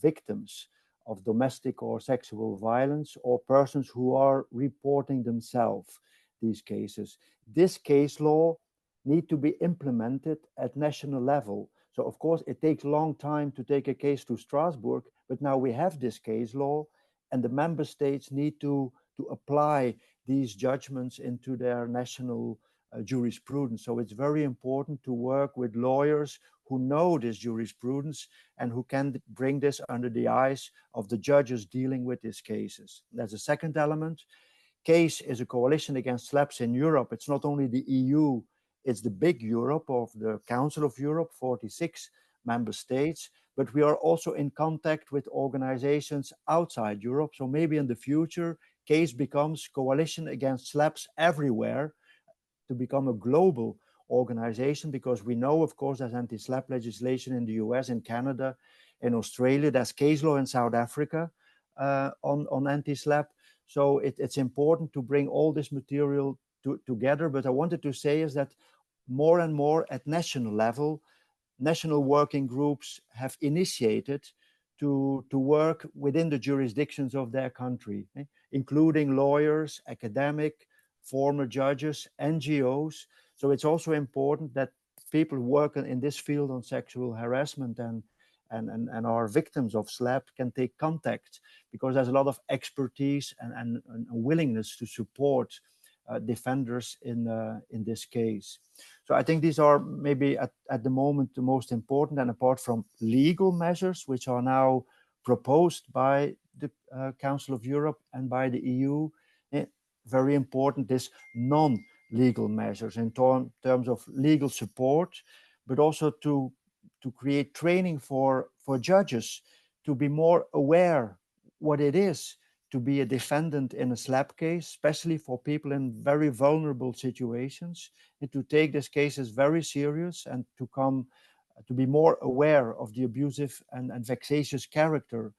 victims of domestic or sexual violence, or persons who are reporting themselves these cases. This case law need to be implemented at national level. So of course it takes a long time to take a case to Strasbourg, but now we have this case law, and the member states need to apply these judgments into their national jurisprudence. So it's very important to work with lawyers who know this jurisprudence and who can bring this under the eyes of the judges dealing with these cases. There's a second element. CASE is a coalition against SLAPs in Europe. It's not only the EU, it's the big Europe of the Council of Europe, 46 member states, but we are also in contact with organizations outside Europe. So maybe in the future, CASE becomes Coalition Against SLAPs everywhere, to become a global organization, because we know, of course, there's anti-SLAP legislation in the US, in Canada, in Australia, there's case law in South Africa on anti-SLAP. So it's important to bring all this material together. But I wanted to say is that more and more at national level, national working groups have initiated to work within the jurisdictions of their country, including lawyers, academic, former judges, NGOs. So it's also important that people working in this field on sexual harassment and are victims of SLAP can take contact, because there's a lot of expertise and willingness to support defenders in this case. So I think these are maybe at the moment the most important, and apart from legal measures, which are now proposed by the Council of Europe and by the EU, very important is non-legal measures in terms of legal support, but also to create training for judges to be more aware what it is to be a defendant in a SLAP case, especially for people in very vulnerable situations, and to take these cases very serious and to be more aware of the abusive and vexatious character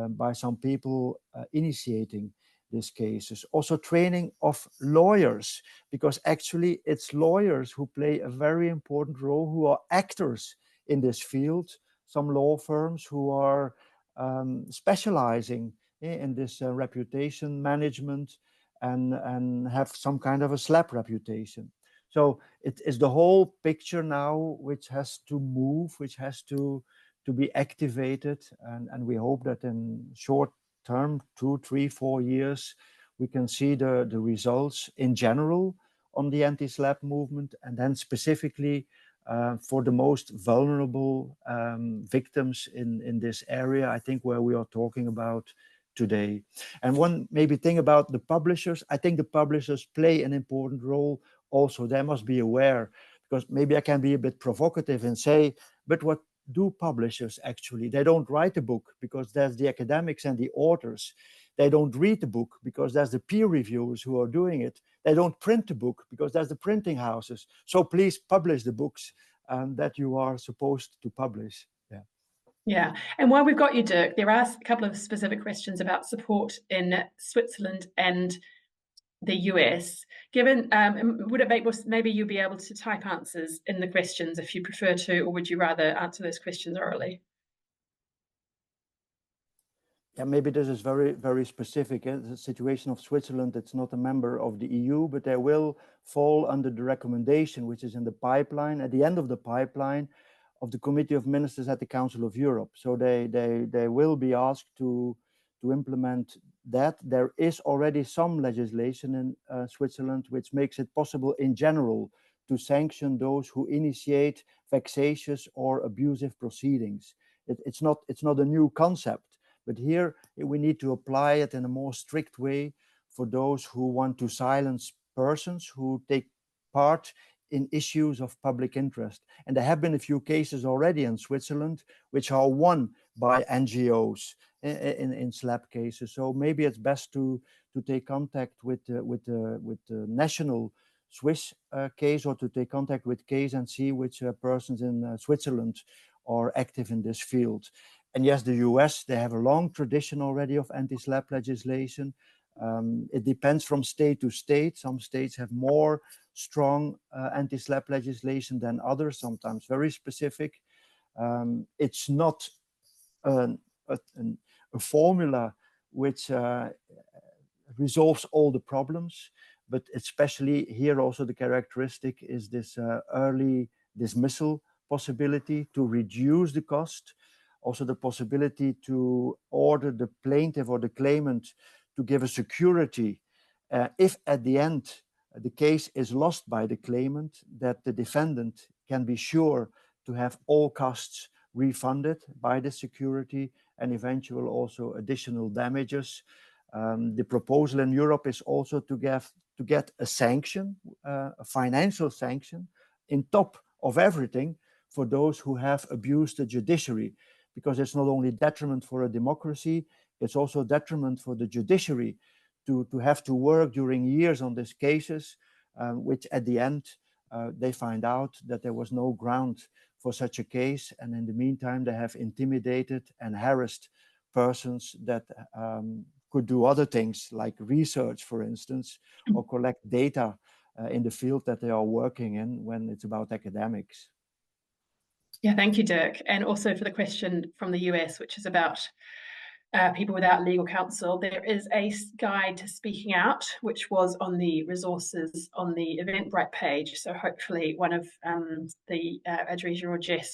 by some people initiating these cases. Also training of lawyers, because actually it's lawyers who play a very important role, who are actors in this field. Some law firms who are specializing in this reputation management and have some kind of a SLAP reputation. So it is the whole picture now which has to move, which has to be activated, and we hope that in short term, 2, 3, 4 years, we can see the results in general on the anti-SLAP movement, and then specifically for the most vulnerable victims in this area, I think, where we are talking about today. And one maybe thing about the publishers, I think the publishers play an important role also. They must be aware, because maybe I can be a bit provocative and say, but what do publishers actually? They don't write a book, because there's the academics and the authors. They don't read the book, because there's the peer reviewers who are doing it. They don't print the book, because there's the printing houses. So please publish the books that you are supposed to publish. Yeah, and while we've got you, Dirk, there are a couple of specific questions about support in Switzerland and the US. Given, would it make maybe you'll be able to type answers in the questions if you prefer to, or would you rather answer those questions orally? Yeah, maybe this is very, very specific. The situation of Switzerland, it's not a member of the EU, but they will fall under the recommendation, which is in the pipeline, at the end of the pipeline of the Committee of Ministers at the Council of Europe. So they will be asked to implement that. There is already some legislation in Switzerland which makes it possible in general to sanction those who initiate vexatious or abusive proceedings. It's not a new concept, but here we need to apply it in a more strict way for those who want to silence persons who take part in issues of public interest. And there have been a few cases already in Switzerland which are won by NGOs in SLAP cases. So maybe it's best to take contact with the national Swiss case, or to take contact with case and see which persons in Switzerland are active in this field. And yes, the US, they have a long tradition already of anti-SLAP legislation. It depends from state to state. Some states have more strong anti-SLAP legislation than others, sometimes very specific. It's not a a formula which resolves all the problems. But especially here also the characteristic is this early dismissal possibility to reduce the cost. Also the possibility to order the plaintiff or the claimant to give a security if at the end the case is lost by the claimant, that the defendant can be sure to have all costs refunded by the security and eventual also additional damages. The proposal in Europe is also to get a sanction, a financial sanction, in top of everything for those who have abused the judiciary, because it's not only detriment for a democracy, it's also detriment for the judiciary to have to work during years on these cases, which at the end they find out that there was no ground for such a case, and in the meantime they have intimidated and harassed persons that could do other things like research, for instance, or collect data in the field that they are working in when it's about academics. Yeah, thank you, Dirk. And also for the question from the US, which is about people without legal counsel. There is a guide to speaking out, which was on the resources on the Eventbrite page. So hopefully one of the Adrija or Jess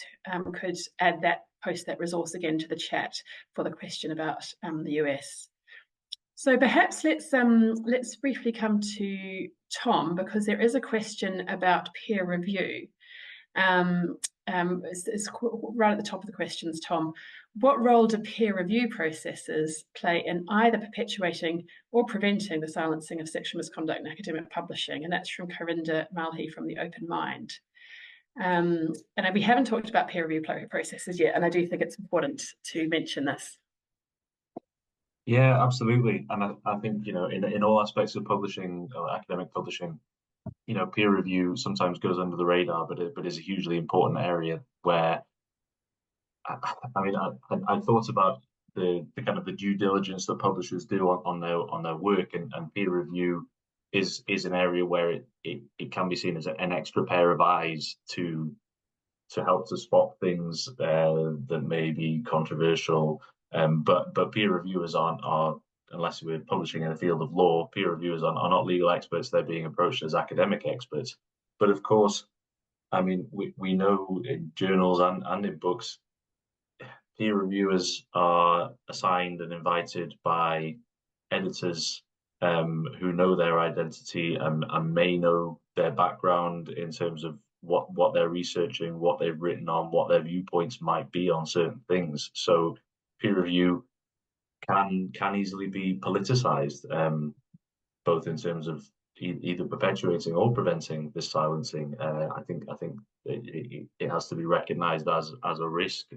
could add that, post that resource again to the chat for the question about the US. So perhaps let's briefly come to Tom, because there is a question about peer review. It's right at the top of the questions, Tom. What role do peer review processes play in either perpetuating or preventing the silencing of sexual misconduct in academic publishing? And that's from Karinda Malhi from the Open Mind. And we haven't talked about peer review processes yet, and I do think it's important to mention this. Yeah, absolutely. And I think, in all aspects of publishing, or academic publishing, peer review sometimes goes under the radar, but is a hugely important area where, I thought about the kind of the due diligence that publishers do on their work, and peer review is an area where it can be seen as an extra pair of eyes to help to spot things that may be controversial. But peer reviewers aren't, unless we're publishing in the field of law, peer reviewers are not legal experts. They're being approached as academic experts. But of course, we know in journals and in books, peer reviewers are assigned and invited by editors who know their identity and may know their background in terms of what they're researching, what they've written on, what their viewpoints might be on certain things. So peer review can easily be politicized, both in terms of either perpetuating or preventing this silencing. I think it has to be recognized as a risk,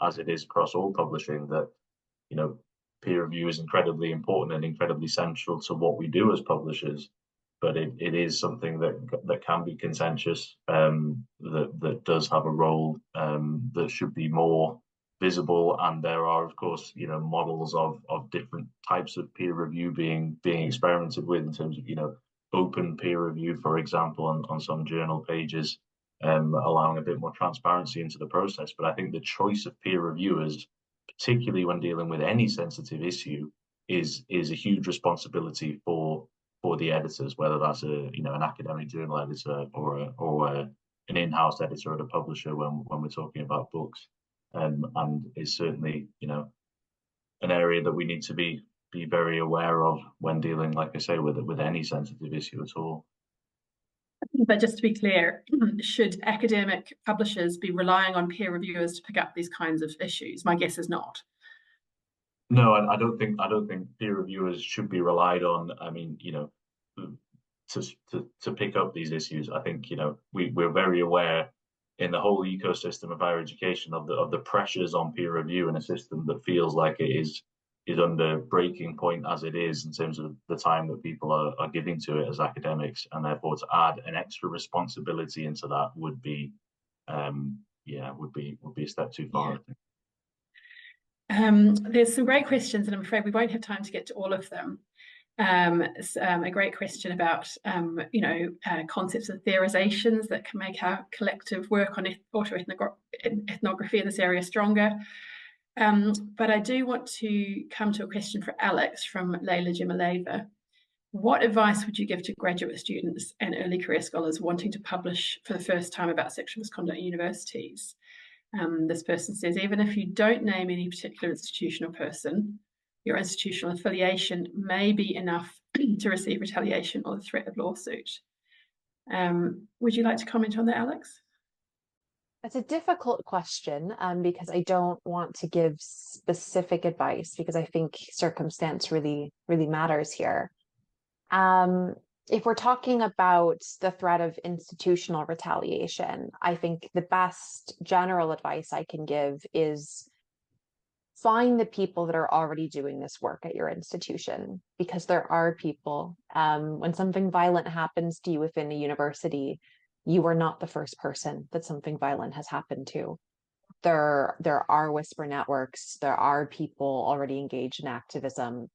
as it is across all publishing, that peer review is incredibly important and incredibly central to what we do as publishers. But it is something that can be contentious, that does have a role that should be more visible. And there are, of course, models of different types of peer review being experimented with, in terms of open peer review, for example, on some journal pages, allowing a bit more transparency into the process. But I think the choice of peer reviewers, particularly when dealing with any sensitive issue, is a huge responsibility for the editors, whether that's an academic journal editor or an in-house editor at a publisher when we're talking about books, and is certainly an area that we need to be very aware of when dealing, like I say, with any sensitive issue at all. But just to be clear, should academic publishers be relying on peer reviewers to pick up these kinds of issues? My guess is not. No, I don't think peer reviewers should be relied on. To pick up these issues. I think we're very aware in the whole ecosystem of higher education of the pressures on peer review in a system that feels like it is under breaking point as it is, in terms of the time that people are giving to it as academics, and therefore to add an extra responsibility into that would be a step too far. Yeah. There's some great questions, and I'm afraid we won't have time to get to all of them. A great question about concepts of theorizations that can make our collective work on autoethnography in this area stronger. But I do want to come to a question for Alex from Leila Jimaleva. What advice would you give to graduate students and early career scholars wanting to publish for the first time about sexual misconduct at universities? This person says, even if you don't name any particular institution or person, your institutional affiliation may be enough to receive retaliation or the threat of lawsuit. Would you like to comment on that, Alex? That's a difficult question because I don't want to give specific advice because I think circumstance really matters here. If we're talking about the threat of institutional retaliation, I think the best general advice I can give is find the people that are already doing this work at your institution, because there are people. When something violent happens to you within a university, you are not the first person that something violent has happened to. There are whisper networks, there are people already engaged in activism.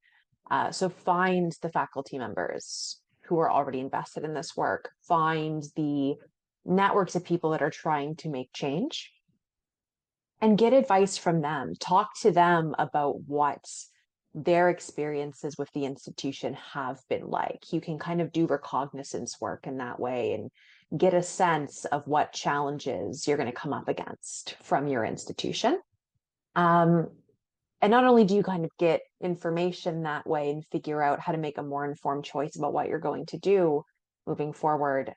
So find the faculty members who are already invested in this work, find the networks of people that are trying to make change, and get advice from them. Talk to them about what their experiences with the institution have been like. You can kind of do recognizance work in that way and get a sense of what challenges you're going to come up against from your institution. And not only do you kind of get information that way and figure out how to make a more informed choice about what you're going to do moving forward,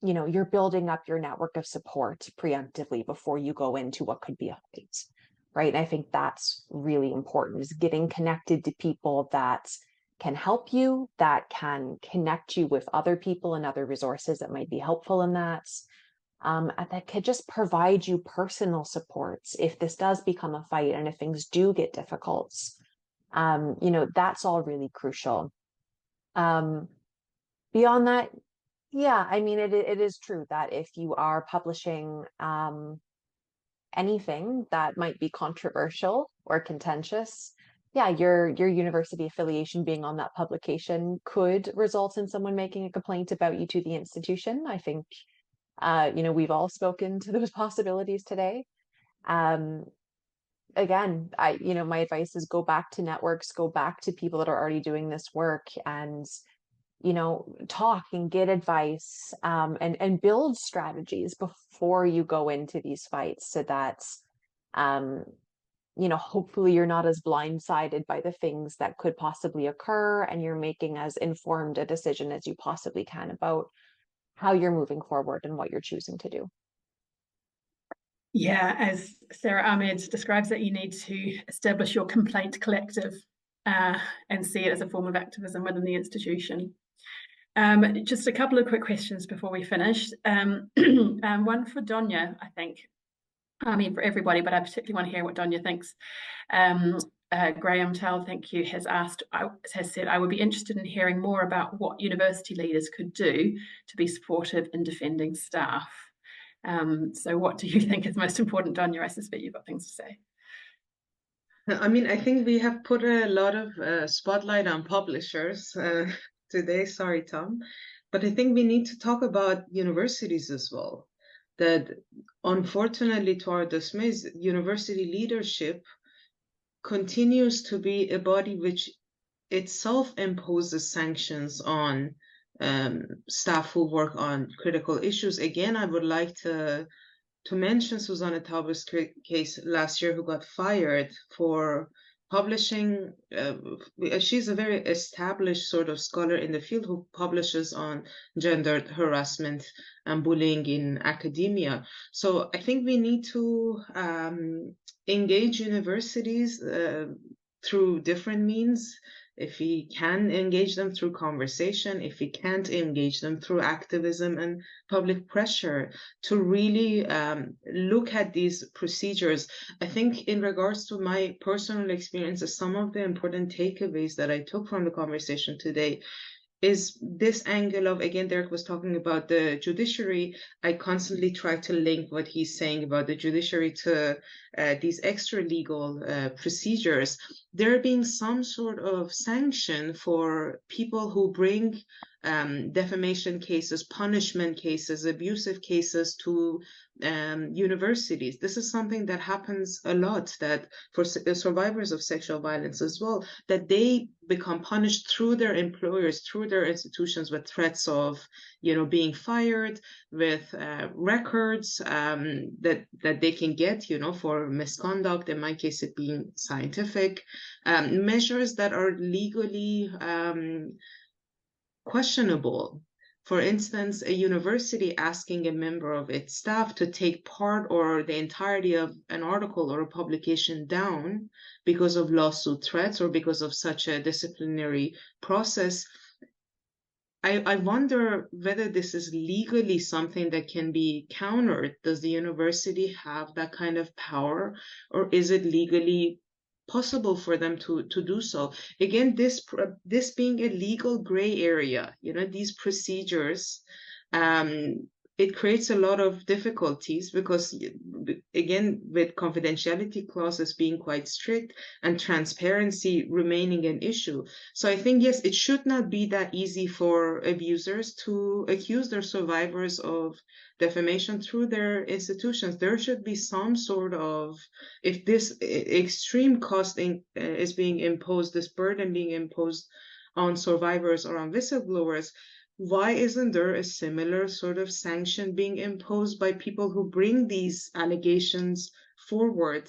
you're building up your network of support preemptively before you go into what could be a fight, right? And I think that's really important, is getting connected to people that can help you, that can connect you with other people and other resources that might be helpful in that. And that could just provide you personal supports if this does become a fight and if things do get difficult. That's all really crucial. Beyond that, yeah, I mean, it is true that if you are publishing anything that might be controversial or contentious, yeah, your university affiliation being on that publication could result in someone making a complaint about you to the institution. I think we've all spoken to those possibilities today. Again, my advice is go back to networks, go back to people that are already doing this work, and talk and get advice, and build strategies before you go into these fights, so that hopefully you're not as blindsided by the things that could possibly occur, and you're making as informed a decision as you possibly can about how you're moving forward and what you're choosing to do. Yeah, as Sarah Ahmed describes it, you need to establish your complaint collective and see it as a form of activism within the institution. Just a couple of quick questions before we finish. One for Donya, I think. I mean, for everybody, but I particularly want to hear what Donya thinks. Graham Tell, thank you, has said, I would be interested in hearing more about what university leaders could do to be supportive in defending staff. So what do you think is most important, Donya? I suspect you've got things to say. I mean, I think we have put a lot of spotlight on publishers today. Sorry, Tom. But I think we need to talk about universities as well. That unfortunately, to our dismay, university leadership continues to be a body which itself imposes sanctions on staff who work on critical issues. Again, I would like to mention Susanne Tauber's case last year, who got fired for publishing. She's a very established sort of scholar in the field who publishes on gendered harassment and bullying in academia. So I think we need to engage universities through different means. If we can engage them through conversation, if we can't engage them through activism and public pressure, to really look at these procedures. I think in regards to my personal experiences, some of the important takeaways that I took from the conversation today is this angle of, again, Derek was talking about the judiciary. I constantly try to link what he's saying about the judiciary to these extra legal procedures. There being some sort of sanction for people who bring defamation cases, punishment cases, abusive cases to universities. This is something that happens a lot, that for survivors of sexual violence as well, that they become punished through their employers, through their institutions, with threats of, being fired, with records that they can get, for misconduct, in my case it being scientific, measures that are legally questionable. For instance, a university asking a member of its staff to take part or the entirety of an article or a publication down because of lawsuit threats or because of such a disciplinary process. I wonder whether this is legally something that can be countered. Does the university have that kind of power, or is it legally possible for them to do so? Again, this being a legal gray area, these procedures, it creates a lot of difficulties because, again, with confidentiality clauses being quite strict and transparency remaining an issue. So I think, yes, it should not be that easy for abusers to accuse their survivors of defamation through their institutions. There should be some sort of, if this extreme cost is being imposed, this burden being imposed on survivors or on whistleblowers, why isn't there a similar sort of sanction being imposed by people who bring these allegations forward?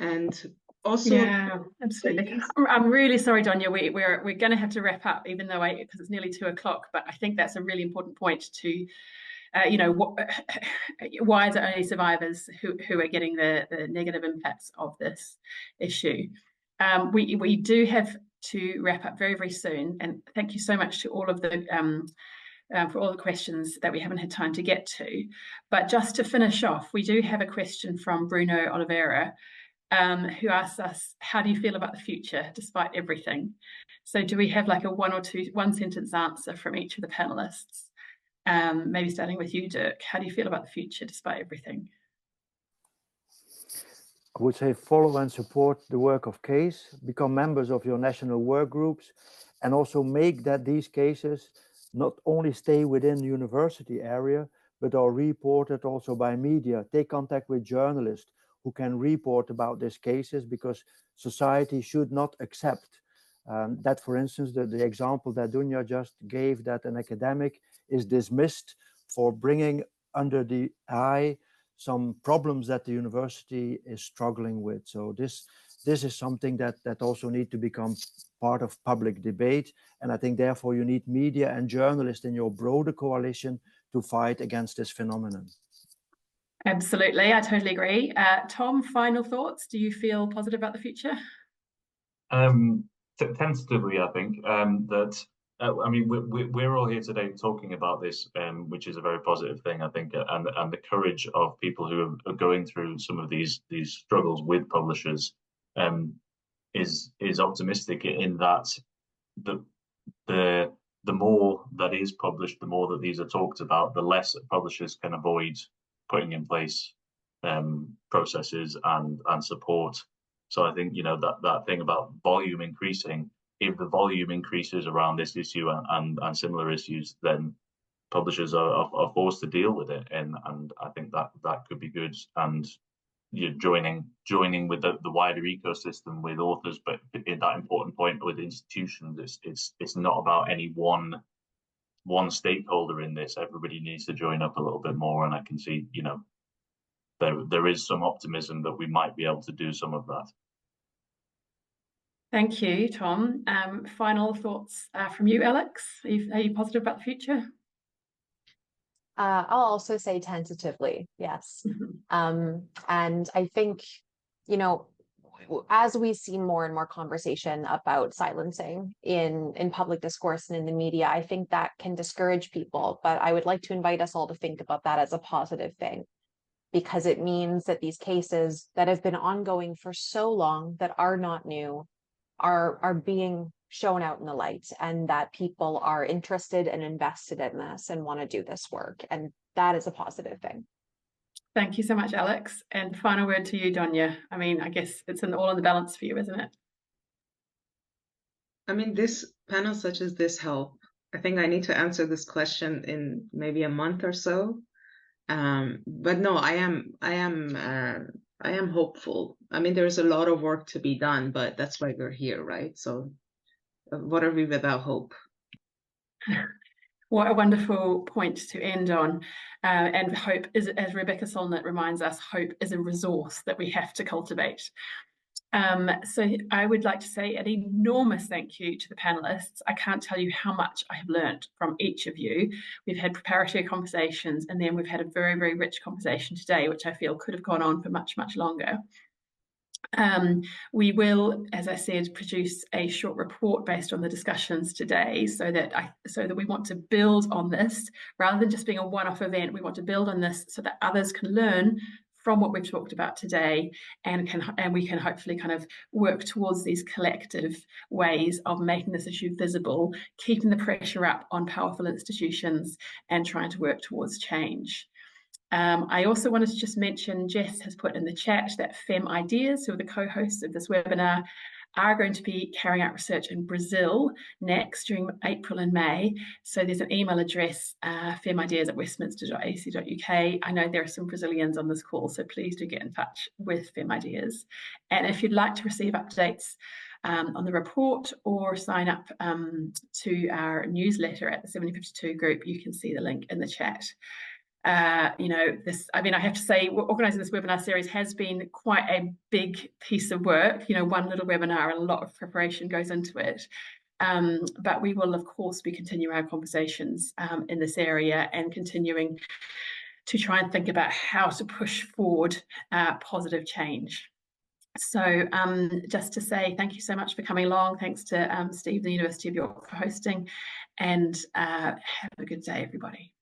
And also, yeah, absolutely. I'm really sorry, Donya. We're going to have to wrap up, even though because it's nearly 2 o'clock. But I think that's a really important point to, why is it only survivors who are getting the negative impacts of this issue? We do have to wrap up very, very soon. And thank you so much to all of the for all the questions that we haven't had time to get to. But just to finish off, we do have a question from Bruno Oliveira, who asks us, how do you feel about the future despite everything? So do we have like a one sentence answer from each of the panelists? Maybe starting with you, Dirk. How do you feel about the future despite everything? I would say follow and support the work of CASE, become members of your national work groups, and also make that these cases not only stay within the university area, but are reported also by media. Take contact with journalists who can report about these cases, because society should not accept that, for instance, the example that Dunya just gave, that an academic is dismissed for bringing under the eye some problems that the university is struggling with. So this is something that also need to become part of public debate. And I think therefore you need media and journalists in your broader coalition to fight against this phenomenon. Absolutely, I totally agree. Tom, final thoughts? Do you feel positive about the future? Tentatively, I think that I mean, we're all here today talking about this, which is a very positive thing, I think, and the courage of people who are going through some of these struggles with publishers is optimistic in that the more that is published, the more that these are talked about, the less publishers can avoid putting in place processes and support. So I think, that thing about volume increasing, if the volume increases around this issue and similar issues, then publishers are forced to deal with it. And I think that could be good. And you're joining with the wider ecosystem with authors, but in that important point with institutions, it's not about any one stakeholder in this. Everybody needs to join up a little bit more. And I can see, there is some optimism that we might be able to do some of that. Thank you, Tom. Final thoughts from you, Alex? Are you positive about the future? I'll also say tentatively, yes. And I think, as we see more and more conversation about silencing in public discourse and in the media, I think that can discourage people. But I would like to invite us all to think about that as a positive thing, because it means that these cases that have been ongoing for so long, that are not new, are being shown out in the light, and that people are interested and invested in this and want to do this work. And that is a positive thing. Thank you so much, Alex. And final word to you, Donya. I mean, I guess it's all in the balance for you, isn't it? I mean, this panel such as this help. I think I need to answer this question in maybe a month or so. But no, I am hopeful. I mean, there's a lot of work to be done, but that's why we're here, right? So what are we without hope? What a wonderful point to end on. And hope is, as Rebecca Solnit reminds us, hope is a resource that we have to cultivate. So I would like to say an enormous thank you to the panelists. I can't tell you how much I have learned from each of you. We've had preparatory conversations, and then we've had a very, very rich conversation today, which I feel could have gone on for much, much longer. We will, as I said, produce a short report based on the discussions today, so that we want to build on this rather than just being a one-off event. We want to build on this so that others can learn from what we've talked about today, and we can hopefully kind of work towards these collective ways of making this issue visible, keeping the pressure up on powerful institutions, and trying to work towards change. I also wanted to just mention, Jess has put in the chat that FemIDEAS, who are the co-hosts of this webinar, are going to be carrying out research in Brazil next during April and May. So there's an email address, femideas@westminster.ac.uk. I know there are some Brazilians on this call, so please do get in touch with FemIDEAS. And if you'd like to receive updates on the report or sign up to our newsletter at the 7052 group, you can see the link in the chat. I have to say, organising this webinar series has been quite a big piece of work. One little webinar and a lot of preparation goes into it. But we will, of course, be continuing our conversations in this area and continuing to try and think about how to push forward positive change. So just to say thank you so much for coming along. Thanks to Steve, the University of York, for hosting, and have a good day, everybody.